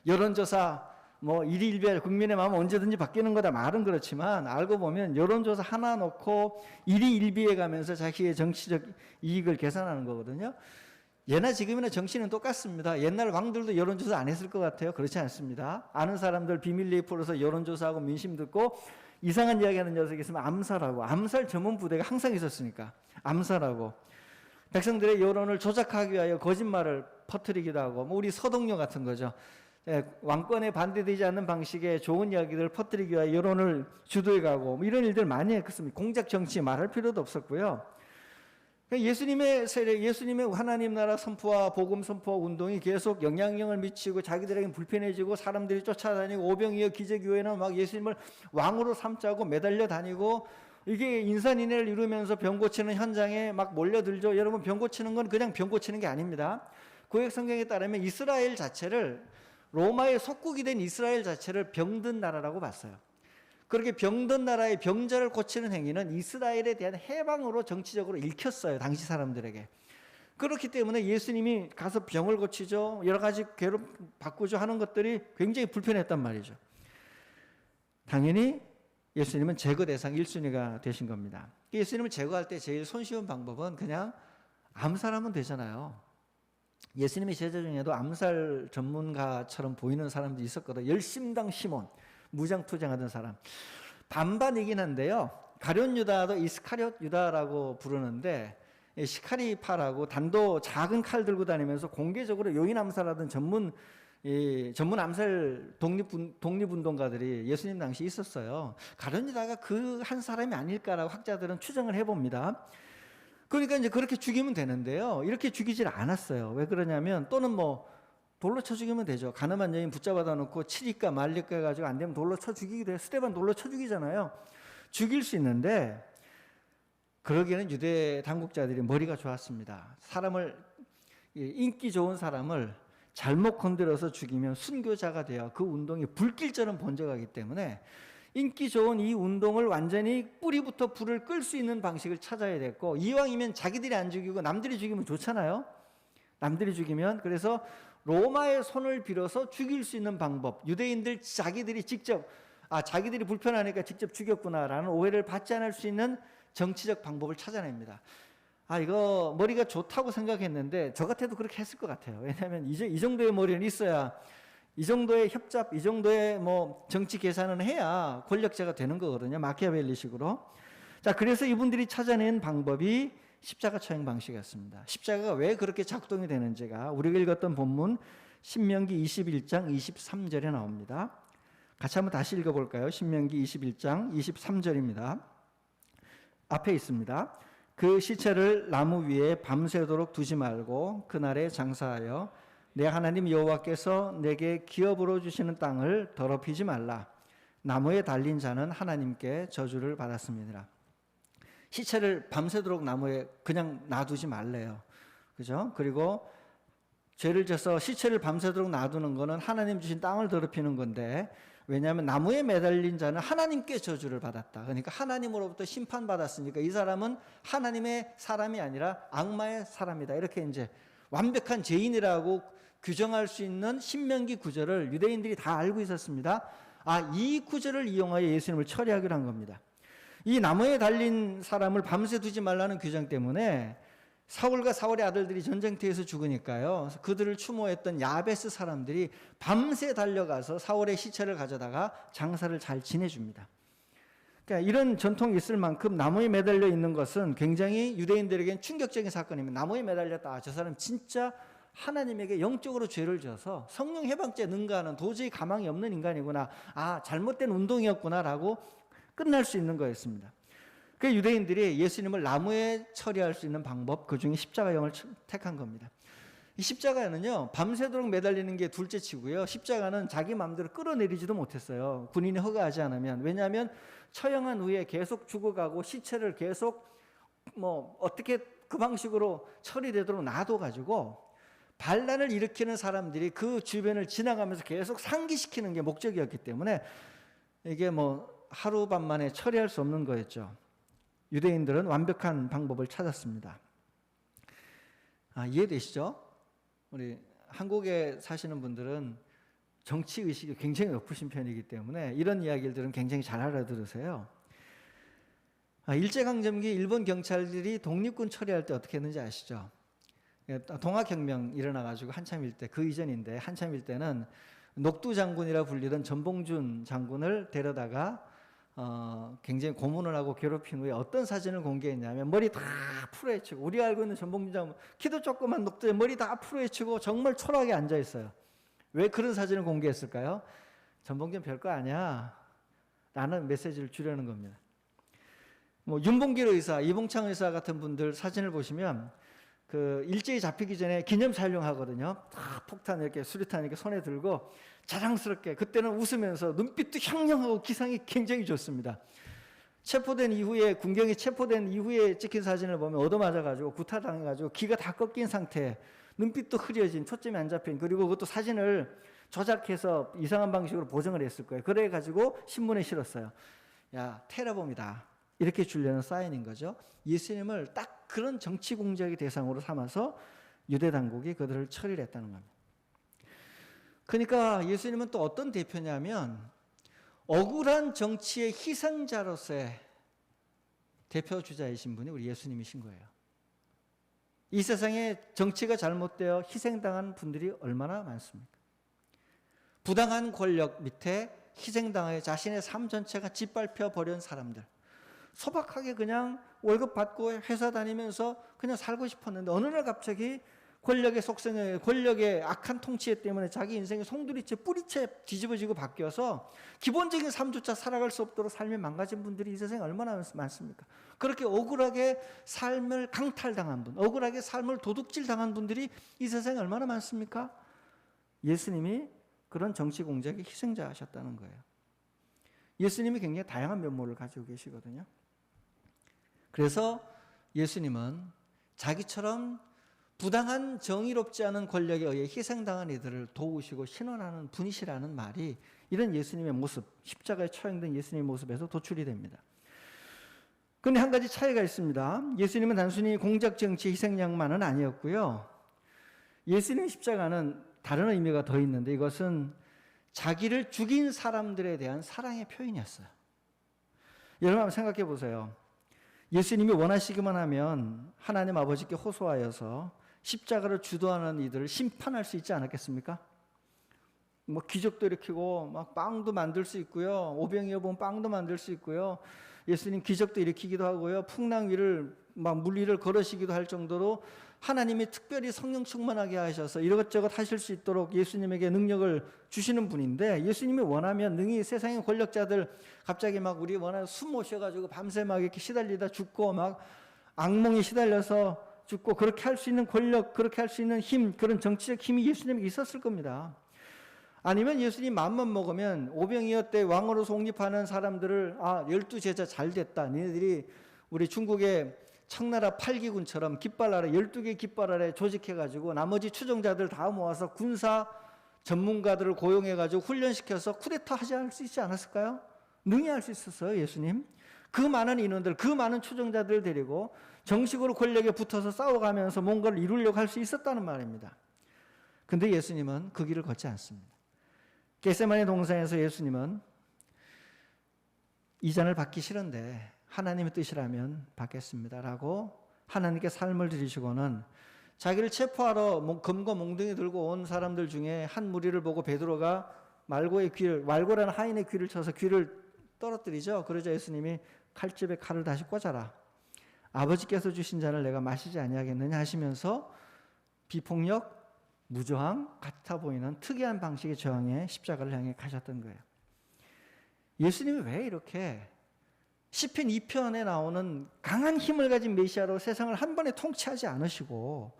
여론조사 일희일비하지, 국민의 마음은 언제든지 바뀌는 거다. 말은 그렇지만 알고 보면 여론조사 하나 놓고 일희일비해 가면서 자기의 정치적 이익을 계산하는 거거든요. 예나 지금이나 정치는 똑같습니다. 옛날 왕들도 여론조사 안 했을 것 같아요. 그렇지 않습니다. 아는 사람들 비밀리에 풀어서 여론조사하고 민심 듣고 이상한 이야기하는 녀석이 있으면 암살하고, 암살 전문 부대가 항상 있었으니까 암살하고, 백성들의 여론을 조작하기 위하여 거짓말을 퍼뜨리기도 하고, 우리 서동요 같은 거죠. 왕권에 반대되지 않는 방식의 좋은 이야기들을 퍼뜨리기 위해 여론을 주도해가고 뭐 이런 일들 많이 했습니다. 공작 정치 말할 필요도 없었고요. 예수님의 세례, 예수님의 하나님 나라 선포와 복음 선포와 운동이 계속 영향력을 미치고 자기들에게 불편해지고 사람들이 쫓아다니고 오병이어 기적교회는 막 예수님을 왕으로 삼자고 매달려 다니고 이게 인산인해를 이루면서 병 고치는 현장에 막 몰려들죠. 여러분, 병 고치는 건 그냥 병 고치는 게 아닙니다. 구약 성경에 따르면 이스라엘 자체를, 로마의 속국이 된 이스라엘 자체를 병든 나라라고 봤어요. 그렇게 병든 나라의 병자를 고치는 행위는 이스라엘에 대한 해방으로 정치적으로 읽혔어요, 당시 사람들에게. 그렇기 때문에 예수님이 가서 병을 고치죠, 여러 가지 괴롭 바꾸죠 하는 것들이 굉장히 불편했단 말이죠. 당연히 예수님은 제거 대상 1순위가 되신 겁니다. 예수님을 제거할 때 제일 손쉬운 방법은 그냥 암살하면 되잖아요. 예수님의 제자 중에도 암살 전문가처럼 보이는 사람도 있었거든요. 열심당 시몬, 무장투쟁하던 사람. 반반이긴 한데요, 가룟 유다도 이스카리옷 유다라고 부르는데, 시카리파라고 단도 작은 칼 들고 다니면서 공개적으로 요인 암살하던 전문 암살 독립운동가들이 예수님 당시 있었어요. 가룟 유다가 그 한 사람이 아닐까라고 학자들은 추정을 해봅니다. 그러니까 이제 그렇게 죽이면 되는데요, 이렇게 죽이질 않았어요. 왜 그러냐면, 또는 뭐 돌로 쳐 죽이면 되죠. 가늠한 여인 붙잡아다 놓고 치리까 말리까 해가지고 안 되면 돌로 쳐 죽이기도 해요. 스데반 돌로 쳐 죽이잖아요. 죽일 수 있는데, 그러기에는 유대 당국자들이 머리가 좋았습니다. 사람을, 인기 좋은 사람을 잘못 건드려서 죽이면 순교자가 되어 그 운동이 불길처럼 번져가기 때문에 인기 좋은 이 운동을 완전히 뿌리부터 불을 끌 수 있는 방식을 찾아야 됐고, 이왕이면 자기들이 안 죽이고 남들이 죽이면 좋잖아요. 남들이 죽이면. 그래서 로마의 손을 빌어서 죽일 수 있는 방법, 유대인들 자기들이 직접, 자기들이 불편하니까 직접 죽였구나라는 오해를 받지 않을 수 있는 정치적 방법을 찾아냅니다. 이거 머리가 좋다고 생각했는데 저 같아도 그렇게 했을 것 같아요. 왜냐하면 이 정도의 머리는 있어야, 이 정도의 협잡, 이 정도의 뭐 정치 계산은 해야 권력자가 되는 거거든요. 마키아벨리식으로. 자, 그래서 이분들이 찾아낸 방법이 십자가 처형 방식이었습니다. 십자가가 왜 그렇게 작동이 되는지가 우리가 읽었던 본문 신명기 21장 23절에 나옵니다. 같이 한번 다시 읽어볼까요? 신명기 21장 23절입니다. 앞에 있습니다. 그 시체를 나무 위에 밤새도록 두지 말고 그날에 장사하여 내 하나님 여호와께서 내게 기업으로 주시는 땅을 더럽히지 말라. 나무에 달린 자는 하나님께 저주를 받았습니다. 시체를 밤새도록 나무에 그냥 놔두지 말래요. 그죠? 그리고 죄를 져서 시체를 밤새도록 놔두는 거는 하나님 주신 땅을 더럽히는 건데, 왜냐하면 나무에 매달린 자는 하나님께 저주를 받았다. 그러니까 하나님으로부터 심판받았으니까 이 사람은 하나님의 사람이 아니라 악마의 사람이다. 이렇게 이제 완벽한 죄인이라고 규정할 수 있는 신명기 구절을 유대인들이 다 알고 있었습니다. 이 구절을 이용하여 예수님을 처리하기로 한 겁니다. 이 나무에 달린 사람을 밤새 두지 말라는 규정 때문에 사울과 사울의 아들들이 전쟁터에서 죽으니까요, 그들을 추모했던 야베스 사람들이 밤새 달려가서 사울의 시체를 가져다가 장사를 잘 지내줍니다. 그러니까 이런 전통이 있을 만큼 나무에 매달려 있는 것은 굉장히 유대인들에게는 충격적인 사건입니다. 나무에 매달렸다. 저 사람 진짜 하나님에게 영적으로 죄를 져서 성령 해방죄 능가하는 도저히 가망이 없는 인간이구나. 잘못된 운동이었구나라고 끝날 수 있는 거였습니다. 그 유대인들이 예수님을 나무에 처리할 수 있는 방법, 그 중에 십자가형을 택한 겁니다. 이 십자가는요, 밤새도록 매달리는 게 둘째 치고요, 십자가는 자기 마음대로 끌어내리지도 못했어요. 군인이 허가하지 않으면. 왜냐하면 처형한 후에 계속 죽어가고 시체를 계속 어떻게 그 방식으로 처리되도록 놔둬가지고 반란을 일으키는 사람들이 그 주변을 지나가면서 계속 상기시키는 게 목적이었기 때문에 이게 하루밤 만에 처리할 수 없는 거였죠. 유대인들은 완벽한 방법을 찾았습니다. 이해되시죠? 우리 한국에 사시는 분들은 정치의식이 굉장히 높으신 편이기 때문에 이런 이야기들은 굉장히 잘 알아들으세요. 일제강점기 일본 경찰들이 독립군 처리할 때 어떻게 했는지 아시죠? 동학혁명 일어나가지고 한참일 때, 그 이전인데 한참일 때는 녹두장군이라 불리던 전봉준 장군을 데려다가 굉장히 고문을 하고 괴롭힌 후에 어떤 사진을 공개했냐면 머리 다 풀어헤치고, 우리가 알고 있는 전봉준 장군 키도 조그만 녹두에 머리 다 풀어헤치고 정말 초라하게 앉아있어요. 왜 그런 사진을 공개했을까요? 전봉준 별거 아니야 라는 메시지를 주려는 겁니다. 뭐 윤봉길 의사, 이봉창 의사 같은 분들 사진을 보시면 그 일제히 잡히기 전에 기념 촬영하거든요. 다 폭탄 이렇게 수류탄 이렇게 손에 들고 자랑스럽게 그때는 웃으면서 눈빛도 형령하고 기상이 굉장히 좋습니다. 체포된 이후에 군경에 체포된 이후에 찍힌 사진을 보면 얻어맞아가지고 구타당해가지고 기가 다 꺾인 상태, 눈빛도 흐려진, 초점이 안 잡힌, 그리고 그것도 사진을 조작해서 이상한 방식으로 보정을 했을 거예요. 그래가지고 신문에 실었어요. 야, 테러범이다. 이렇게 주려는 사인인 거죠. 예수님을 딱 그런 정치 공작의 대상으로 삼아서 유대 당국이 그들을 처리를 했다는 겁니다. 그러니까 예수님은 또 어떤 대표냐면 억울한 정치의 희생자로서의 대표 주자이신 분이 우리 예수님이신 거예요. 이 세상에 정치가 잘못되어 희생당한 분들이 얼마나 많습니까? 부당한 권력 밑에 희생당하여 자신의 삶 전체가 짓밟혀 버린 사람들, 소박하게 그냥 월급 받고 회사 다니면서 그냥 살고 싶었는데 어느 날 갑자기 권력의 속성에, 권력의 악한 통치 때문에 자기 인생이 송두리째 뿌리째 뒤집어지고 바뀌어서 기본적인 삶조차 살아갈 수 없도록 삶이 망가진 분들이 이 세상에 얼마나 많습니까? 그렇게 억울하게 삶을 강탈당한 분, 억울하게 삶을 도둑질당한 분들이 이 세상에 얼마나 많습니까? 예수님이 그런 정치 공작의 희생자하셨다는 거예요. 예수님이 굉장히 다양한 면모를 가지고 계시거든요. 그래서 예수님은 자기처럼 부당한 정의롭지 않은 권력에 의해 희생당한 이들을 도우시고 신원하는 분이시라는 말이 이런 예수님의 모습, 십자가에 처형된 예수님의 모습에서 도출이 됩니다. 그런데 한 가지 차이가 있습니다. 예수님은 단순히 공작 정치 희생양만은 아니었고요. 예수님의 십자가는 다른 의미가 더 있는데 이것은 자기를 죽인 사람들에 대한 사랑의 표현이었어요. 여러분 한번 생각해 보세요. 예수님이 원하시기만 하면 하나님 아버지께 호소하여서 십자가를 주도하는 이들을 심판할 수 있지 않았겠습니까? 뭐 기적도 일으키고 막 빵도 만들 수 있고요. 오병이어 보면 빵도 만들 수 있고요. 예수님 기적도 일으키기도 하고요. 풍랑 위를 막 물 위를 걸으시기도 할 정도로 하나님이 특별히 성령 충만하게 하셔서 이것저것 하실 수 있도록 예수님에게 능력을 주시는 분인데 예수님이 원하면 능히 세상의 권력자들 갑자기 막 우리 원하는 숨 모셔가지고 밤새 막 이렇게 시달리다 죽고 막 악몽에 시달려서 죽고 그렇게 할 수 있는 권력, 그렇게 할 수 있는 힘, 그런 정치적 힘이 예수님에게 있었을 겁니다. 아니면 예수님 마음만 먹으면 오병이어 때 왕으로 속립하는 사람들을 12제자 잘 됐다. 니네들이 우리 중국의 청나라 8기군처럼 깃발 아래 12개 깃발 아래 조직해가지고 나머지 추종자들 다 모아서 군사 전문가들을 고용해가지고 훈련시켜서 쿠데타 하지 않을 수 있지 않았을까요? 능히 할 수 있었어요, 예수님. 그 많은 인원들, 그 많은 추종자들을 데리고 정식으로 권력에 붙어서 싸워가면서 뭔가를 이루려고 할 수 있었다는 말입니다. 근데 예수님은 그 길을 걷지 않습니다. 겟세마네 동산에서 예수님은 이 잔을 받기 싫은데 하나님의 뜻이라면 받겠습니다라고 하나님께 삶을 드리시고는 자기를 체포하러 검과 몽둥이 들고 온 사람들 중에 한 무리를 보고 베드로가 말고라는 하인의 귀를 쳐서 귀를 떨어뜨리죠. 그러자 예수님이 칼집에 칼을 다시 꽂아라. 아버지께서 주신 잔을 내가 마시지 아니하겠느냐 하시면서 비폭력, 무저항 같아 보이는 특이한 방식의 저항에 십자가를 향해 가셨던 거예요. 예수님이 왜 이렇게 시편 2편에 나오는 강한 힘을 가진 메시아로 세상을 한 번에 통치하지 않으시고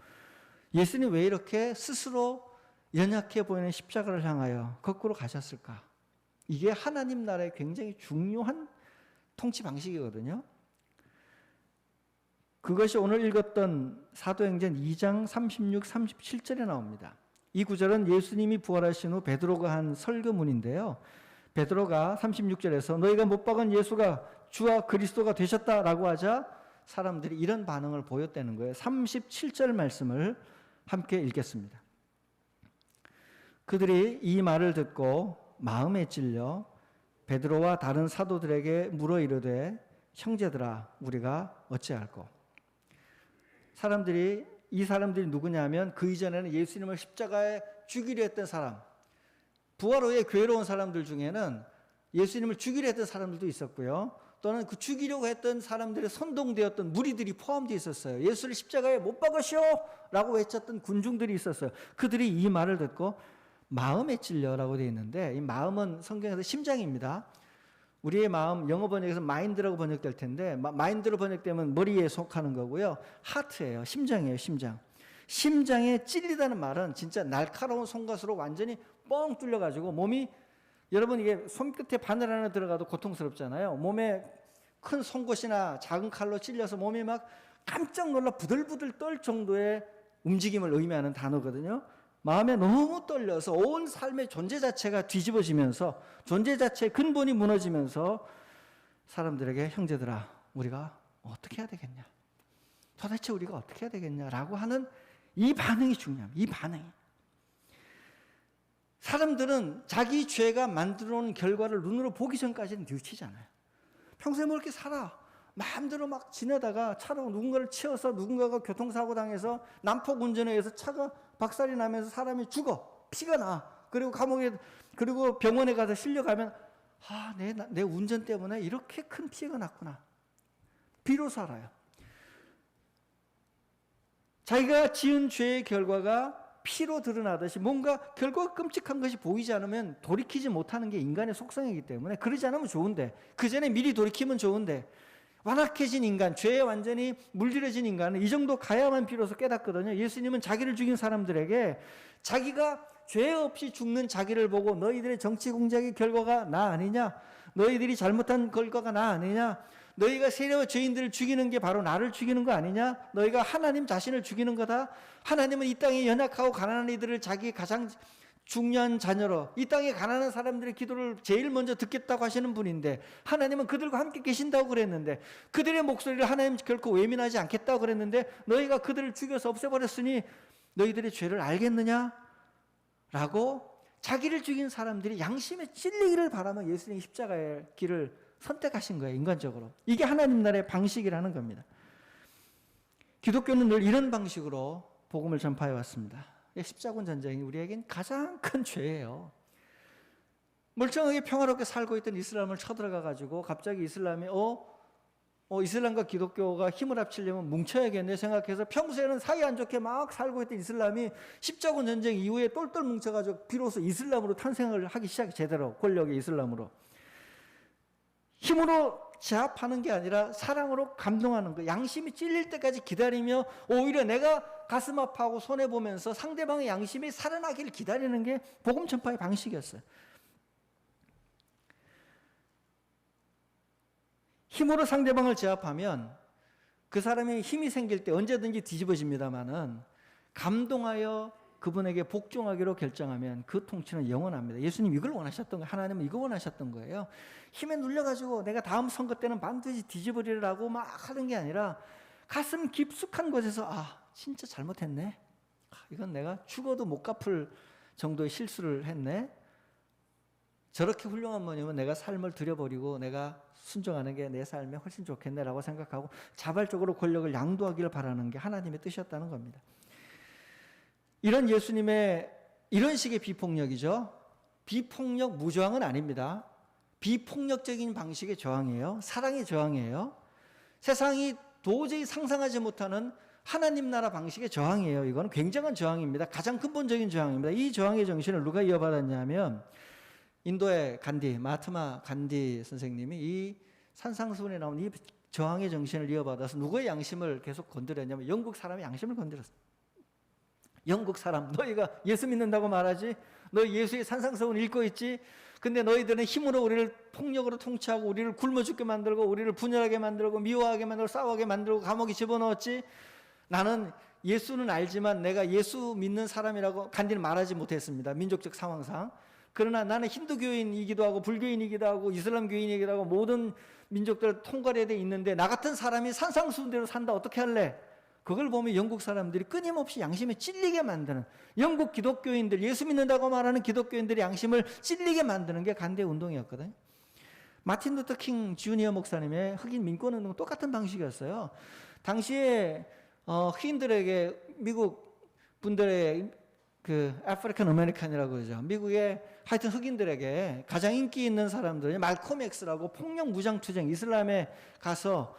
예수님이 왜 이렇게 스스로 연약해 보이는 십자가를 향하여 거꾸로 가셨을까? 이게 하나님 나라의 굉장히 중요한 통치 방식이거든요. 그것이 오늘 읽었던 사도행전 2장 36, 37절에 나옵니다. 이 구절은 예수님이 부활하신 후 베드로가 한 설교문인데요. 베드로가 36절에서 너희가 못 박은 예수가 주와 그리스도가 되셨다라고 하자 사람들이 이런 반응을 보였다는 거예요. 37절 말씀을 함께 읽겠습니다. 그들이 이 말을 듣고 마음에 찔려 베드로와 다른 사도들에게 물어 이르되 형제들아 우리가 어찌할꼬. 이 사람들이 누구냐면 그 이전에는 예수님을 십자가에 죽이려 했던 사람, 부활 후에 괴로운 사람들 중에는 예수님을 죽이려 했던 사람들도 있었고요. 또는 그 죽이려고 했던 사람들의 선동되었던 무리들이 포함되어 있었어요. 예수를 십자가에 못 박으시오! 라고 외쳤던 군중들이 있었어요. 그들이 이 말을 듣고 마음에 찔려라고 되어 있는데 이 마음은 성경에서 심장입니다. 우리의 마음 영어 번역에서 마인드라고 번역될 텐데 마인드로 번역되면 머리에 속하는 거고요. 하트예요. 심장이에요. 심장. 심장에 찔리다는 말은 진짜 날카로운 손가락으로 완전히 뻥 뚫려가지고 몸이 여러분 이게 손끝에 바늘 하나 들어가도 고통스럽잖아요. 몸에 큰 송곳이나 작은 칼로 찔려서 몸이 막 깜짝 놀라 부들부들 떨 정도의 움직임을 의미하는 단어거든요. 마음에 너무 떨려서 온 삶의 존재 자체가 뒤집어지면서 존재 자체의 근본이 무너지면서 사람들에게 형제들아 우리가 어떻게 해야 되겠냐, 도대체 우리가 어떻게 해야 되겠냐라고 하는 이 반응이 중요합니다. 이 반응이. 사람들은 자기 죄가 만들어 놓은 결과를 눈으로 보기 전까지는 뉘우치잖아요. 평소에 뭐 이렇게 살아 마음대로 막 지내다가 차로 누군가를 치어서 누군가가 교통사고 당해서 난폭 운전에 의해서 차가 박살이 나면서 사람이 죽어, 피가 나. 그리고 감옥에, 그리고 병원에 가서 실려가면 내 운전 때문에 이렇게 큰 피해가 났구나. 비로소 알아요. 자기가 지은 죄의 결과가 피로 드러나듯이 뭔가 결과가 끔찍한 것이 보이지 않으면 돌이키지 못하는 게 인간의 속성이기 때문에 그러지 않으면 좋은데, 그 전에 미리 돌이키면 좋은데, 완악해진 인간, 죄에 완전히 물들여진 인간은 이 정도 가야만 비로소 깨닫거든요. 예수님은 자기를 죽인 사람들에게 자기가 죄 없이 죽는 자기를 보고 너희들의 정치 공작의 결과가 나 아니냐? 너희들이 잘못한 결과가 나 아니냐? 너희가 세례와 죄인들을 죽이는 게 바로 나를 죽이는 거 아니냐? 너희가 하나님 자신을 죽이는 거다. 하나님은 이 땅에 연약하고 가난한 이들을 자기의 가장 중요한 자녀로, 이 땅에 가난한 사람들의 기도를 제일 먼저 듣겠다고 하시는 분인데 하나님은 그들과 함께 계신다고 그랬는데, 그들의 목소리를 하나님 결코 외면하지 않겠다고 그랬는데 너희가 그들을 죽여서 없애버렸으니 너희들의 죄를 알겠느냐? 라고 자기를 죽인 사람들이 양심에 찔리기를 바라며 예수님이 십자가의 길을 선택하신 거예요. 인간적으로. 이게 하나님 나라의 방식이라는 겁니다. 기독교는 늘 이런 방식으로 복음을 전파해 왔습니다. 십자군 전쟁이 우리에겐 가장 큰 죄예요. 멀쩡하게 평화롭게 살고 있던 이슬람을 쳐들어가 가지고 갑자기 이슬람이 이슬람과 기독교가 힘을 합치려면 뭉쳐야겠네 생각해서 평소에는 사이 안 좋게 막 살고 있던 이슬람이 십자군 전쟁 이후에 똘똘 뭉쳐가지고 비로소 이슬람으로 탄생을 하기 시작해, 제대로 권력의 이슬람으로. 힘으로 제압하는 게 아니라 사랑으로 감동하는 거, 양심이 찔릴 때까지 기다리며 오히려 내가 가슴 아파하고 손해보면서 상대방의 양심이 살아나기를 기다리는 게 복음 전파의 방식이었어요. 힘으로 상대방을 제압하면 그 사람이 힘이 생길 때 언제든지 뒤집어집니다마는 감동하여 그분에게 복종하기로 결정하면 그 통치는 영원합니다. 예수님 이걸 원하셨던 거예요. 하나님은 이거 원하셨던 거예요. 힘에 눌려가지고 내가 다음 선거 때는 반드시 뒤집어리라고 막 하는 게 아니라 가슴 깊숙한 곳에서 진짜 잘못했네. 이건 내가 죽어도 못 갚을 정도의 실수를 했네. 저렇게 훌륭한 분이면 내가 삶을 들여버리고 내가 순종하는 게 내 삶에 훨씬 좋겠네라고 생각하고 자발적으로 권력을 양도하기를 바라는 게 하나님의 뜻이었다는 겁니다. 이런 예수님의 이런 식의 비폭력이죠. 비폭력 무저항은 아닙니다. 비폭력적인 방식의 저항이에요. 사랑의 저항이에요. 세상이 도저히 상상하지 못하는 하나님 나라 방식의 저항이에요. 이건 굉장한 저항입니다. 가장 근본적인 저항입니다. 이 저항의 정신을 누가 이어받았냐면 인도의 간디, 마하트마 간디 선생님이 이 산상수훈에 나온 이 저항의 정신을 이어받아서 누구의 양심을 계속 건드렸냐면 영국 사람의 양심을 건드렸어요. 영국 사람, 너희가 예수 믿는다고 말하지? 너 예수의 산상수훈 읽고 있지? 근데 너희들은 힘으로 우리를 폭력으로 통치하고 우리를 굶어 죽게 만들고 우리를 분열하게 만들고 미워하게 만들고 싸우게 만들고 감옥에 집어넣었지? 나는 예수는 알지만 내가 예수 믿는 사람이라고 간디는 말하지 못했습니다. 민족적 상황상. 그러나 나는 힌두교인이기도 하고 불교인이기도 하고 이슬람교인이기도 하고 모든 민족들 통괄에 돼 있는데 나 같은 사람이 산상수훈대로 산다 어떻게 할래? 그걸 보면 영국 사람들이 끊임없이 양심에 찔리게 만드는, 영국 기독교인들, 예수 믿는다고 말하는 기독교인들의 양심을 찔리게 만드는 게 간디 운동이었거든요. 마틴 루터 킹 주니어 목사님의 흑인 민권 운동 똑같은 방식이었어요. 당시에 흑인들에게 미국 분들의 그 아프리칸 아메리칸이라고 그러죠. 미국의 하여튼 흑인들에게 가장 인기 있는 사람들이 말콤 엑스라고 폭력 무장 투쟁 이슬람에 가서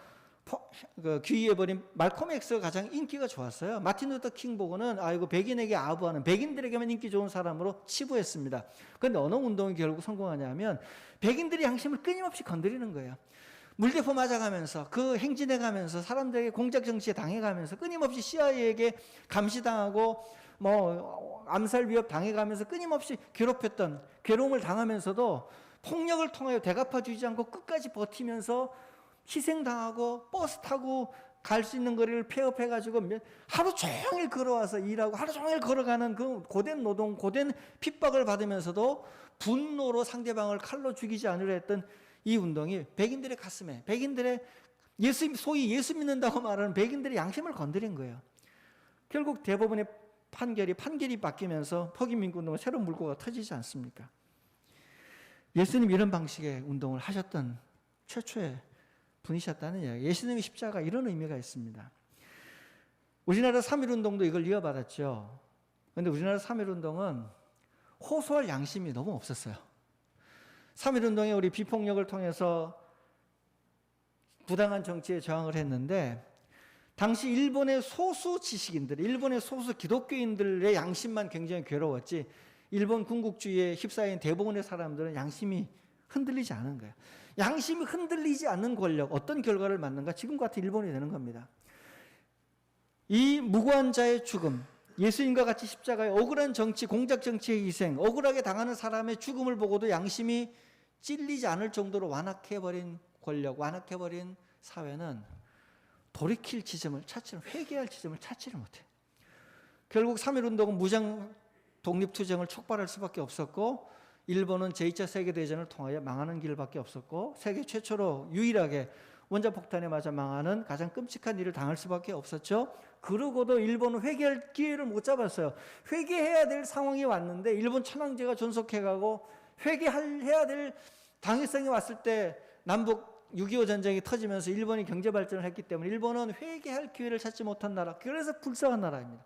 귀의해버린 말콤 X가 가장 인기가 좋았어요. 마틴 루터 킹 보고는 이거 백인에게 아부하는, 백인들에게만 인기 좋은 사람으로 치부했습니다. 그런데 어느 운동이 결국 성공하냐면 백인들의 양심을 끊임없이 건드리는 거예요. 물대포 맞아가면서 그 행진해가면서 사람들에게 공작 정치에 당해가면서 끊임없이 CIA에게 감시당하고 뭐 암살 위협 당해가면서 끊임없이 괴롭혔던, 괴로움을 당하면서도 폭력을 통하여 대갚아주지 않고 끝까지 버티면서 희생당하고 버스 타고 갈 수 있는 거리를 폐업해가지고 하루 종일 걸어와서 일하고 하루 종일 걸어가는 그 고된 노동, 고된 핍박을 받으면서도 분노로 상대방을 칼로 죽이지 않으려 했던 이 운동이 백인들의 가슴에, 백인들의 소위 예수 믿는다고 말하는 백인들의 양심을 건드린 거예요. 결국 대법원의 판결이 바뀌면서 포기민주운동은 새로운 물꼬가 터지지 않습니까? 예수님 이런 방식의 운동을 하셨던 최초의 분이셨다는 이야기. 예수님의 십자가 이런 의미가 있습니다. 우리나라 3.1운동도 이걸 이어받았죠. 그런데 우리나라 3.1운동은 호소할 양심이 너무 없었어요. 3.1운동에 우리 비폭력을 통해서 부당한 정치에 저항을 했는데 당시 일본의 소수 지식인들, 일본의 소수 기독교인들의 양심만 굉장히 괴로웠지 일본 군국주의에 휩싸인 대부분의 사람들은 양심이 흔들리지 않은 거예요. 양심이 흔들리지 않는 권력, 어떤 결과를 맞는가? 지금 같은 일본이 되는 겁니다. 이 무고한 자의 죽음, 예수님과 같이 십자가에 억울한 정치, 공작 정치의 희생, 억울하게 당하는 사람의 죽음을 보고도 양심이 찔리지 않을 정도로 완악해버린 권력, 완악해버린 사회는 돌이킬 지점을 찾지를, 회개할 지점을 찾지를 못해요. 결국 3.1운동은 무장 독립투쟁을 촉발할 수밖에 없었고 일본은 제2차 세계대전을 통하여 망하는 길밖에 없었고 세계 최초로 유일하게 원자폭탄에 맞아 망하는 가장 끔찍한 일을 당할 수밖에 없었죠. 그러고도 일본은 회개할 기회를 못 잡았어요. 회개해야 될 상황이 왔는데 일본 천황제가 존속해가고 회개해야 될 당위성이 왔을 때 남북 6.25 전쟁이 터지면서 일본이 경제 발전을 했기 때문에 일본은 회개할 기회를 찾지 못한 나라, 그래서 불쌍한 나라입니다.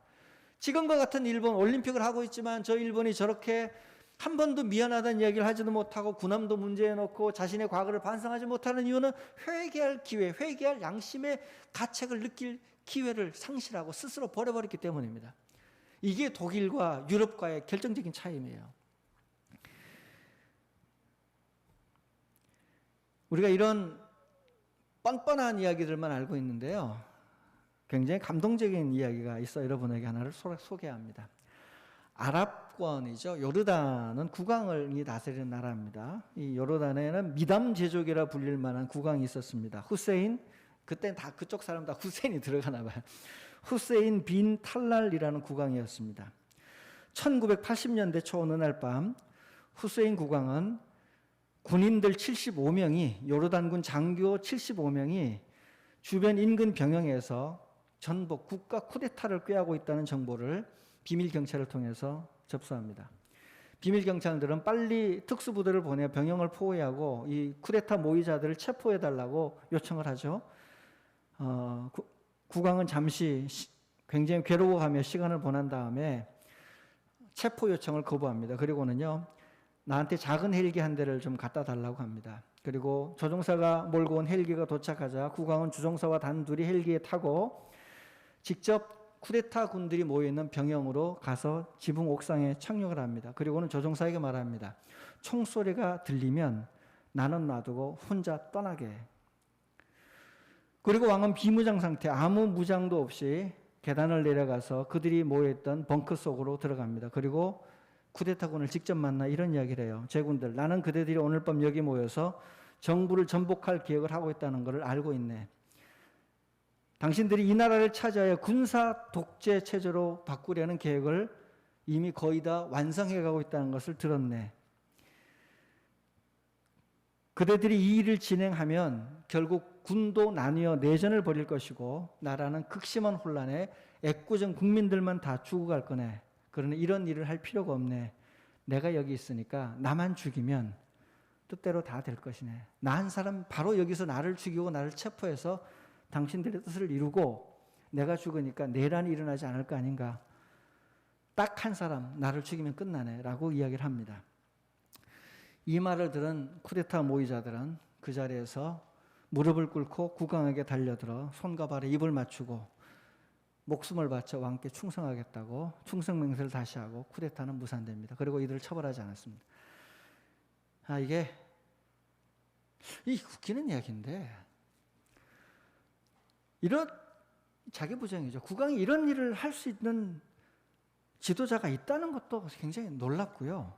지금과 같은 일본, 올림픽을 하고 있지만 저 일본이 저렇게 한 번도 미안하다는 이야기를 하지도 못하고 군함도 문제에 놓고 자신의 과거를 반성하지 못하는 이유는 회개할 기회, 회개할 양심의 가책을 느낄 기회를 상실하고 스스로 버려버렸기 때문입니다. 이게 독일과 유럽과의 결정적인 차이예요. 우리가 이런 뻔뻔한 이야기들만 알고 있는데요. 굉장히 감동적인 이야기가 있어 여러분에게 하나를 소개합니다. 아랍권이죠. 요르단은 국왕이 다스리는 나라입니다. 이 요르단에는 미담 제족이라 불릴 만한 국왕이 있었습니다. 후세인, 그때는 다 그쪽 사람 다 후세인이 들어가나 봐요. 후세인 빈 탈랄이라는 국왕이었습니다. 1980년대 초 어느 날 밤 후세인 국왕은 군인들 75명이, 요르단군 장교 75명이 주변 인근 병영에서 전복 국가 쿠데타를 꾀하고 있다는 정보를 비밀 경찰을 통해서 접수합니다. 비밀 경찰들은 빨리 특수부대를 보내 병영을 포위하고 이 쿠데타 모의자들을 체포해 달라고 요청을 하죠. 국왕은 잠시 굉장히 괴로워하며 시간을 보낸 다음에 체포 요청을 거부합니다. 그리고는요, 나한테 작은 헬기 한 대를 좀 갖다 달라고 합니다. 그리고 조종사가 몰고 온 헬기가 도착하자 국왕은 조종사와 단둘이 헬기에 타고 직접 쿠데타 군들이 모여있는 병영으로 가서 지붕 옥상에 착륙을 합니다. 그리고는 조종사에게 말합니다. 총소리가 들리면 나는 놔두고 혼자 떠나게. 그리고 왕은 비무장 상태, 아무 무장도 없이 계단을 내려가서 그들이 모여있던 벙커 속으로 들어갑니다. 그리고 쿠데타군을 직접 만나 이런 이야기를 해요. 제군들, 나는 그대들이 오늘 밤 여기 모여서 정부를 전복할 계획을 하고 있다는 것을 알고 있네. 당신들이 이 나라를 차지하여 군사 독재 체제로 바꾸려는 계획을 이미 거의 다 완성해 가고 있다는 것을 들었네. 그대들이 이 일을 진행하면 결국 군도 나뉘어 내전을 벌일 것이고 나라는 극심한 혼란에 애꿎은 국민들만 다 죽어갈 거네. 그러나 이런 일을 할 필요가 없네. 내가 여기 있으니까 나만 죽이면 뜻대로 다 될 것이네. 나 한 사람 바로 여기서 나를 죽이고 나를 체포해서 당신들의 뜻을 이루고 내가 죽으니까 내란이 일어나지 않을 거 아닌가. 딱 한 사람 나를 죽이면 끝나네 라고 이야기를 합니다. 이 말을 들은 쿠데타 모의자들은 그 자리에서 무릎을 꿇고 국왕에게 달려들어 손과 발에 입을 맞추고 목숨을 바쳐 왕께 충성하겠다고 충성맹세를 다시 하고 쿠데타는 무산됩니다. 그리고 이들을 처벌하지 않았습니다. 이게 웃기는 이야기인데 이런 자기 부정이죠. 국왕이 이런 일을 할 수 있는 지도자가 있다는 것도 굉장히 놀랍고요.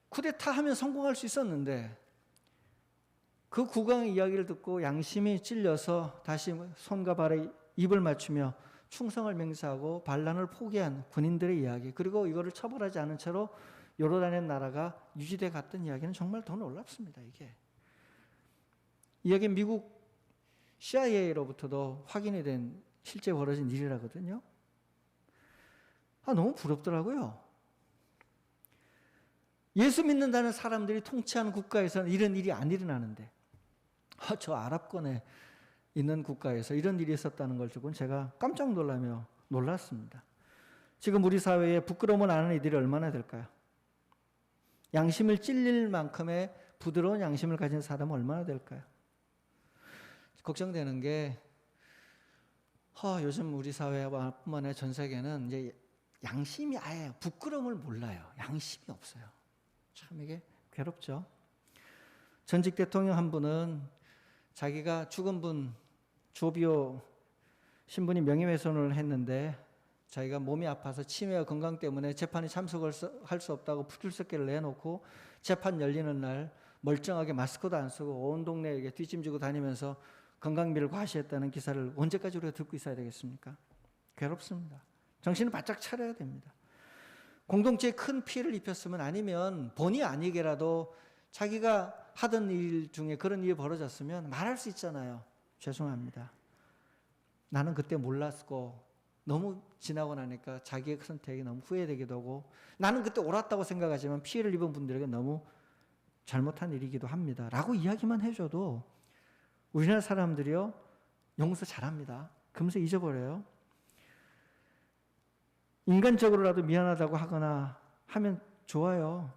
쿠데타 하면 성공할 수 있었는데 그 국왕의 이야기를 듣고 양심이 찔려서 다시 손과 발에 입을 맞추며 충성을 맹세하고 반란을 포기한 군인들의 이야기, 그리고 이거를 처벌하지 않은 채로 요르단의 나라가 유지돼 갔던 이야기는 정말 더 놀랍습니다. 이야기 미국 CIA로부터도 확인이 된 실제 벌어진 일이라거든요. 너무 부럽더라고요. 예수 믿는다는 사람들이 통치하는 국가에서는 이런 일이 안 일어나는데 저 아랍권에 있는 국가에서 이런 일이 있었다는 걸 듣고는 제가 깜짝 놀라며 놀랐습니다. 지금 우리 사회에 부끄러움을 아는 이들이 얼마나 될까요? 양심을 찔릴 만큼의 부드러운 양심을 가진 사람은 얼마나 될까요? 걱정되는 게 요즘 우리 사회뿐만 아니라 전 세계는 이제 양심이 아예 부끄러움을 몰라요. 양심이 없어요. 참 이게 괴롭죠. 전직 대통령 한 분은 자기가 죽은 분 조비오 신분이 명예훼손을 했는데 자기가 몸이 아파서 치매와 건강 때문에 재판에 참석할 수 없다고 불출석계를 내놓고 재판 열리는 날 멀쩡하게 마스크도 안 쓰고 온 동네에 뒷짐지고 다니면서 건강비를 과시했다는 기사를 언제까지 우리가 듣고 있어야 되겠습니까? 괴롭습니다. 정신을 바짝 차려야 됩니다. 공동체에 큰 피해를 입혔으면 아니면 본의 아니게라도 자기가 하던 일 중에 그런 일이 벌어졌으면 말할 수 있잖아요. 죄송합니다. 나는 그때 몰랐고 너무 지나고 나니까 자기의 선택이 너무 후회되기도 하고 나는 그때 옳았다고 생각하지만 피해를 입은 분들에게 너무 잘못한 일이기도 합니다. 라고 이야기만 해줘도 우리나라 사람들이요 용서 잘합니다. 금세 잊어버려요. 인간적으로라도 미안하다고 하거나 하면 좋아요.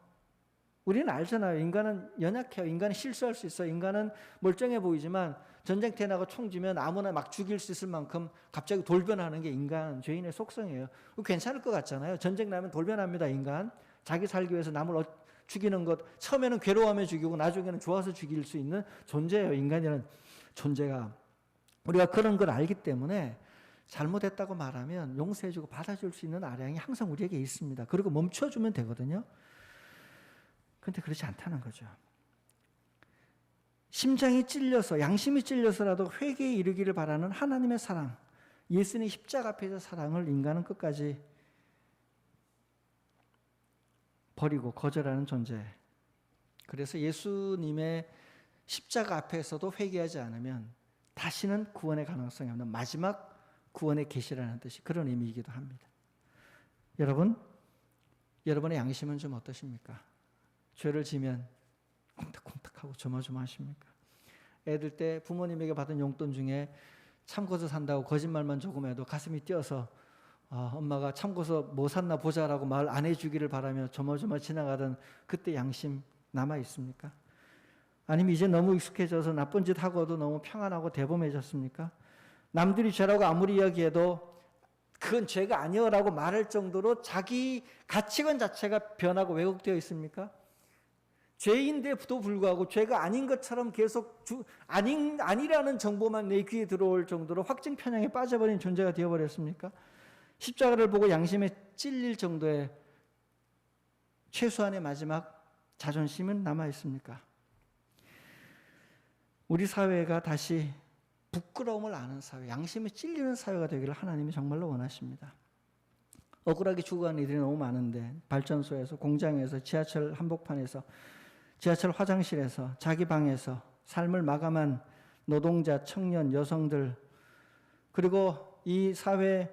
우리는 알잖아요. 인간은 연약해요. 인간은 실수할 수 있어요. 인간은 멀쩡해 보이지만 전쟁터에 나가 총 쥐면 아무나 막 죽일 수 있을 만큼 갑자기 돌변하는 게 인간, 죄인의 속성이에요. 괜찮을 것 같잖아요. 전쟁 나면 돌변합니다. 인간. 자기 살기 위해서 남을 죽이는 것, 처음에는 괴로워하며 죽이고 나중에는 좋아서 죽일 수 있는 존재예요. 인간이라는 존재가. 우리가 그런 걸 알기 때문에 잘못했다고 말하면 용서해주고 받아줄 수 있는 아량이 항상 우리에게 있습니다. 그리고 멈춰주면 되거든요. 그런데 그렇지 않다는 거죠. 심장이 찔려서 양심이 찔려서라도 회개에 이르기를 바라는 하나님의 사랑, 예수님의 십자가 앞에서 사랑을 인간은 끝까지 버리고 거절하는 존재. 그래서 예수님의 십자가 앞에서도 회개하지 않으면 다시는 구원의 가능성이 없는 마지막 구원의 계시라는 뜻이 그런 의미이기도 합니다. 여러분, 여러분의 양심은 좀 어떠십니까? 죄를 지면 콩닥콩닥하고 조마조마하십니까? 애들 때 부모님에게 받은 용돈 중에 참고서 산다고 거짓말만 조금 해도 가슴이 뛰어서 엄마가 참고서 뭐 샀나 보자라고 말 안 해주기를 바라며 조마조마 지나가던 그때 양심 남아 있습니까? 아니면 이제 너무 익숙해져서 나쁜 짓 하고도 너무 평안하고 대범해졌습니까? 남들이 죄라고 아무리 이야기해도 그건 죄가 아니여라고 말할 정도로 자기 가치관 자체가 변하고 왜곡되어 있습니까? 죄인데도 불구하고 죄가 아닌 것처럼 계속 아니라는 정보만 내 귀에 들어올 정도로 확증 편향에 빠져버린 존재가 되어버렸습니까? 십자가를 보고 양심에 찔릴 정도의 최소한의 마지막 자존심은 남아있습니까? 우리 사회가 다시 부끄러움을 아는 사회, 양심에 찔리는 사회가 되기를 하나님이 정말로 원하십니다. 억울하게 죽어가는 이들이 너무 많은데 발전소에서, 공장에서, 지하철 한복판에서, 지하철 화장실에서, 자기 방에서 삶을 마감한 노동자, 청년, 여성들, 그리고 이 사회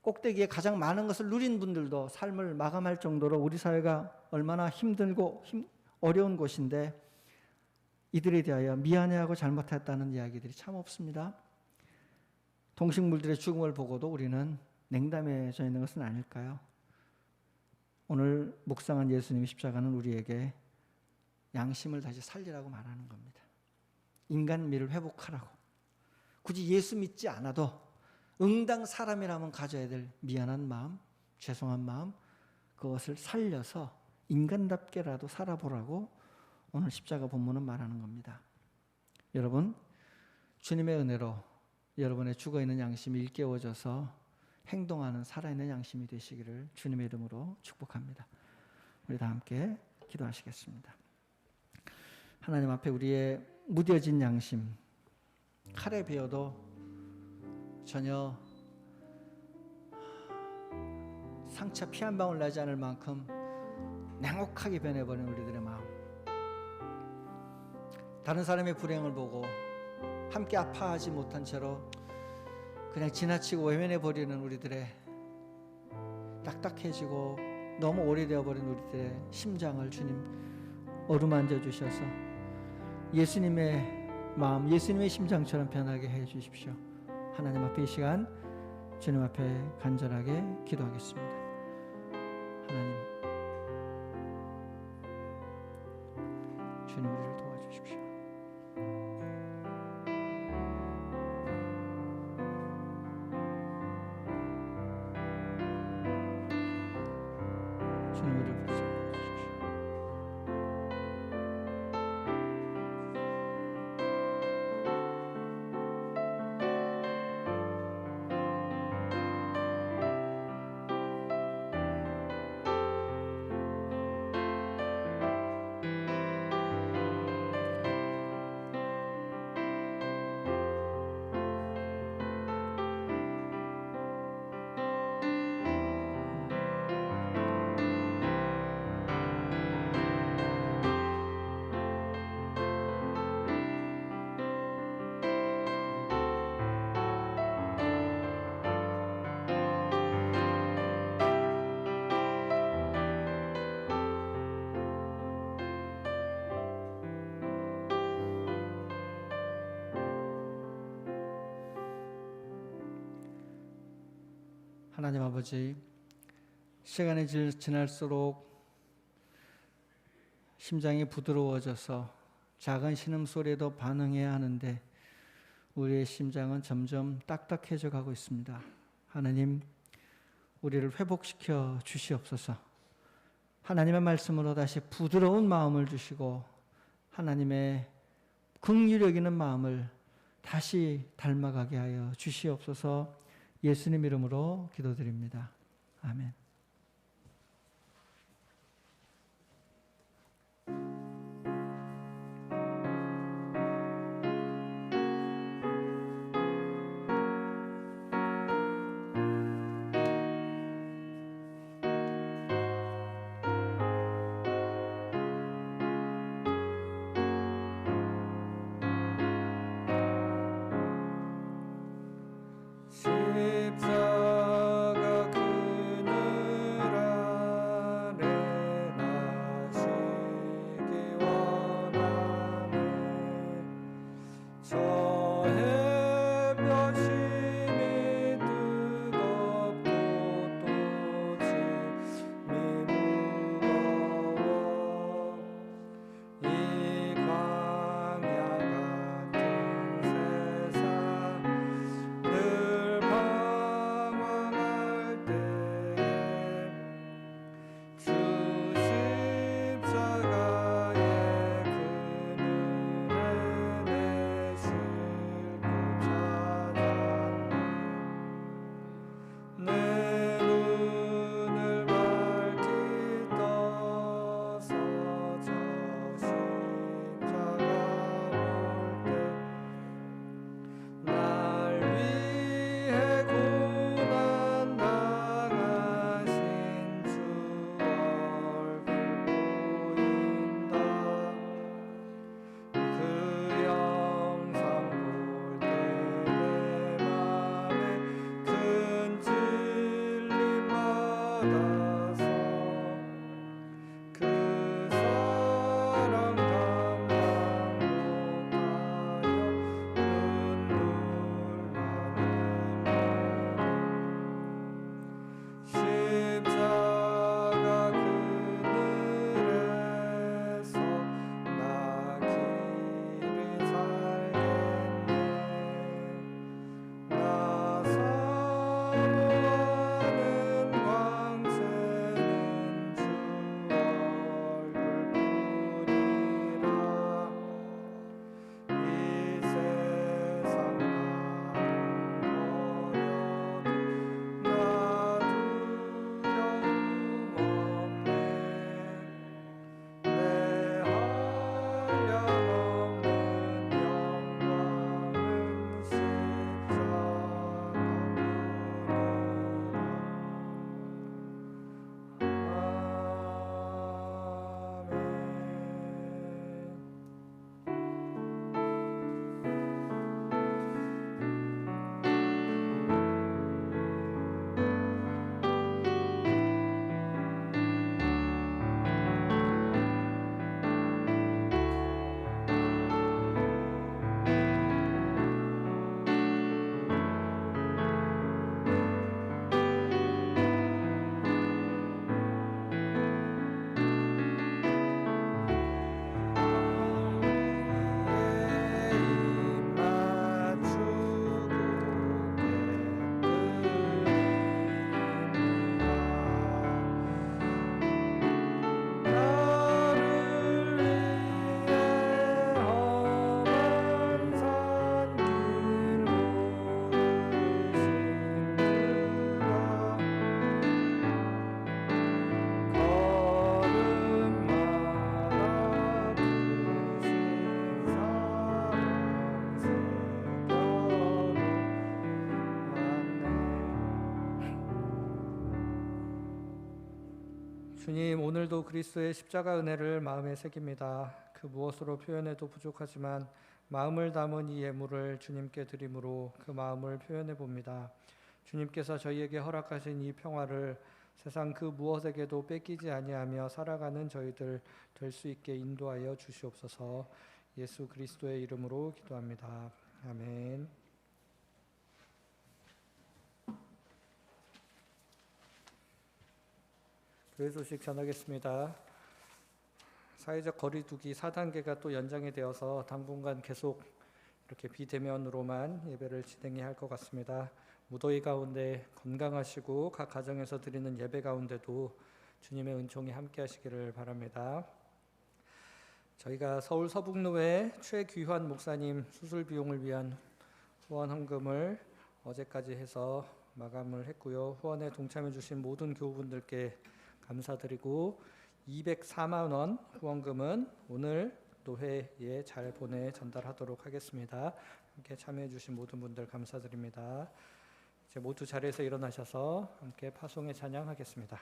꼭대기에 가장 많은 것을 누린 분들도 삶을 마감할 정도로 우리 사회가 얼마나 힘들고 어려운 곳인데 이들에 대하여 미안해하고 잘못했다는 이야기들이 참 없습니다. 동식물들의 죽음을 보고도 우리는 냉담해져 있는 것은 아닐까요? 오늘 묵상한 예수님의 십자가는 우리에게 양심을 다시 살리라고 말하는 겁니다. 인간미를 회복하라고. 굳이 예수 믿지 않아도 응당 사람이라면 가져야 될 미안한 마음, 죄송한 마음, 그것을 살려서 인간답게라도 살아보라고 오늘 십자가 본문은 말하는 겁니다. 여러분, 주님의 은혜로 여러분의 죽어있는 양심이 일깨워져서 행동하는 살아있는 양심이 되시기를 주님의 이름으로 축복합니다. 우리 다 함께 기도하시겠습니다. 하나님 앞에 우리의 무뎌진 양심, 칼에 베어도 전혀 상처 피 한 방울 나지 않을 만큼 냉혹하게 변해버린 우리들의 마음, 다른 사람의 불행을 보고 함께 아파하지 못한 채로 그냥 지나치고 외면해버리는 우리들의 딱딱해지고 너무 오래되어 버린 우리들의 심장을 주님 어루만져 주셔서 예수님의 마음, 예수님의 심장처럼 변하게 해 주십시오. 하나님 앞에 이 시간 주님 앞에 간절하게 기도하겠습니다. 하나님, 주님 우리를 도와주십시오. 주님 우리를 불쌍히 여겨주십시오. 하나님 아버지, 시간이 지날수록 심장이 부드러워져서 작은 신음소리에도 반응해야 하는데 우리의 심장은 점점 딱딱해져 가고 있습니다. 하나님, 우리를 회복시켜 주시옵소서. 하나님의 말씀으로 다시 부드러운 마음을 주시고 하나님의 긍휼력 있는 마음을 다시 닮아가게 하여 주시옵소서. 예수님 이름으로 기도드립니다. 아멘. 십자가 그늘 주님, 오늘도 그리스도의 십자가 은혜를 마음에 새깁니다. 그 무엇으로 표현해도 부족하지만 마음을 담은 이 예물을 주님께 드림으로 그 마음을 표현해 봅니다. 주님께서 저희에게 허락하신 이 평화를 세상 그 무엇에게도 뺏기지 아니하며 살아가는 저희들 될 수 있게 인도하여 주시옵소서. 예수 그리스도의 이름으로 기도합니다. 아멘. 교회 소식 전하겠습니다. 사회적 거리두기 4단계가 또 연장이 되어서 당분간 계속 이렇게 비대면으로만 예배를 진행해야 할 것 같습니다. 무더위 가운데 건강하시고 각 가정에서 드리는 예배 가운데도 주님의 은총이 함께 하시기를 바랍니다. 저희가 서울 서북로의 최귀환 목사님 수술 비용을 위한 후원 헌금을 어제까지 해서 마감을 했고요. 후원에 동참해 주신 모든 교우분들께 감사드리고 204만 원 후원금은 오늘 노회에 잘 보내 전달하도록 하겠습니다. 함께 참여해 주신 모든 분들 감사드립니다. 이제 모두 자리에서 일어나셔서 함께 파송의 찬양하겠습니다.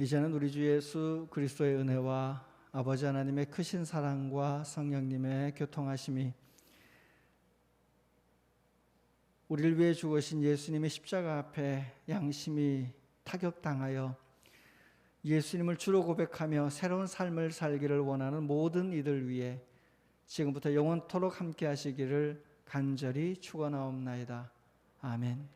이제는 우리 주 예수 그리스도의 은혜와 아버지 하나님의 크신 사랑과 성령님의 교통하심이 우리를 위해 죽으신 예수님의 십자가 앞에 양심이 타격당하여 예수님을 주로 고백하며 새로운 삶을 살기를 원하는 모든 이들 위해 지금부터 영원토록 함께 하시기를 간절히 축원하옵나이다. 아멘.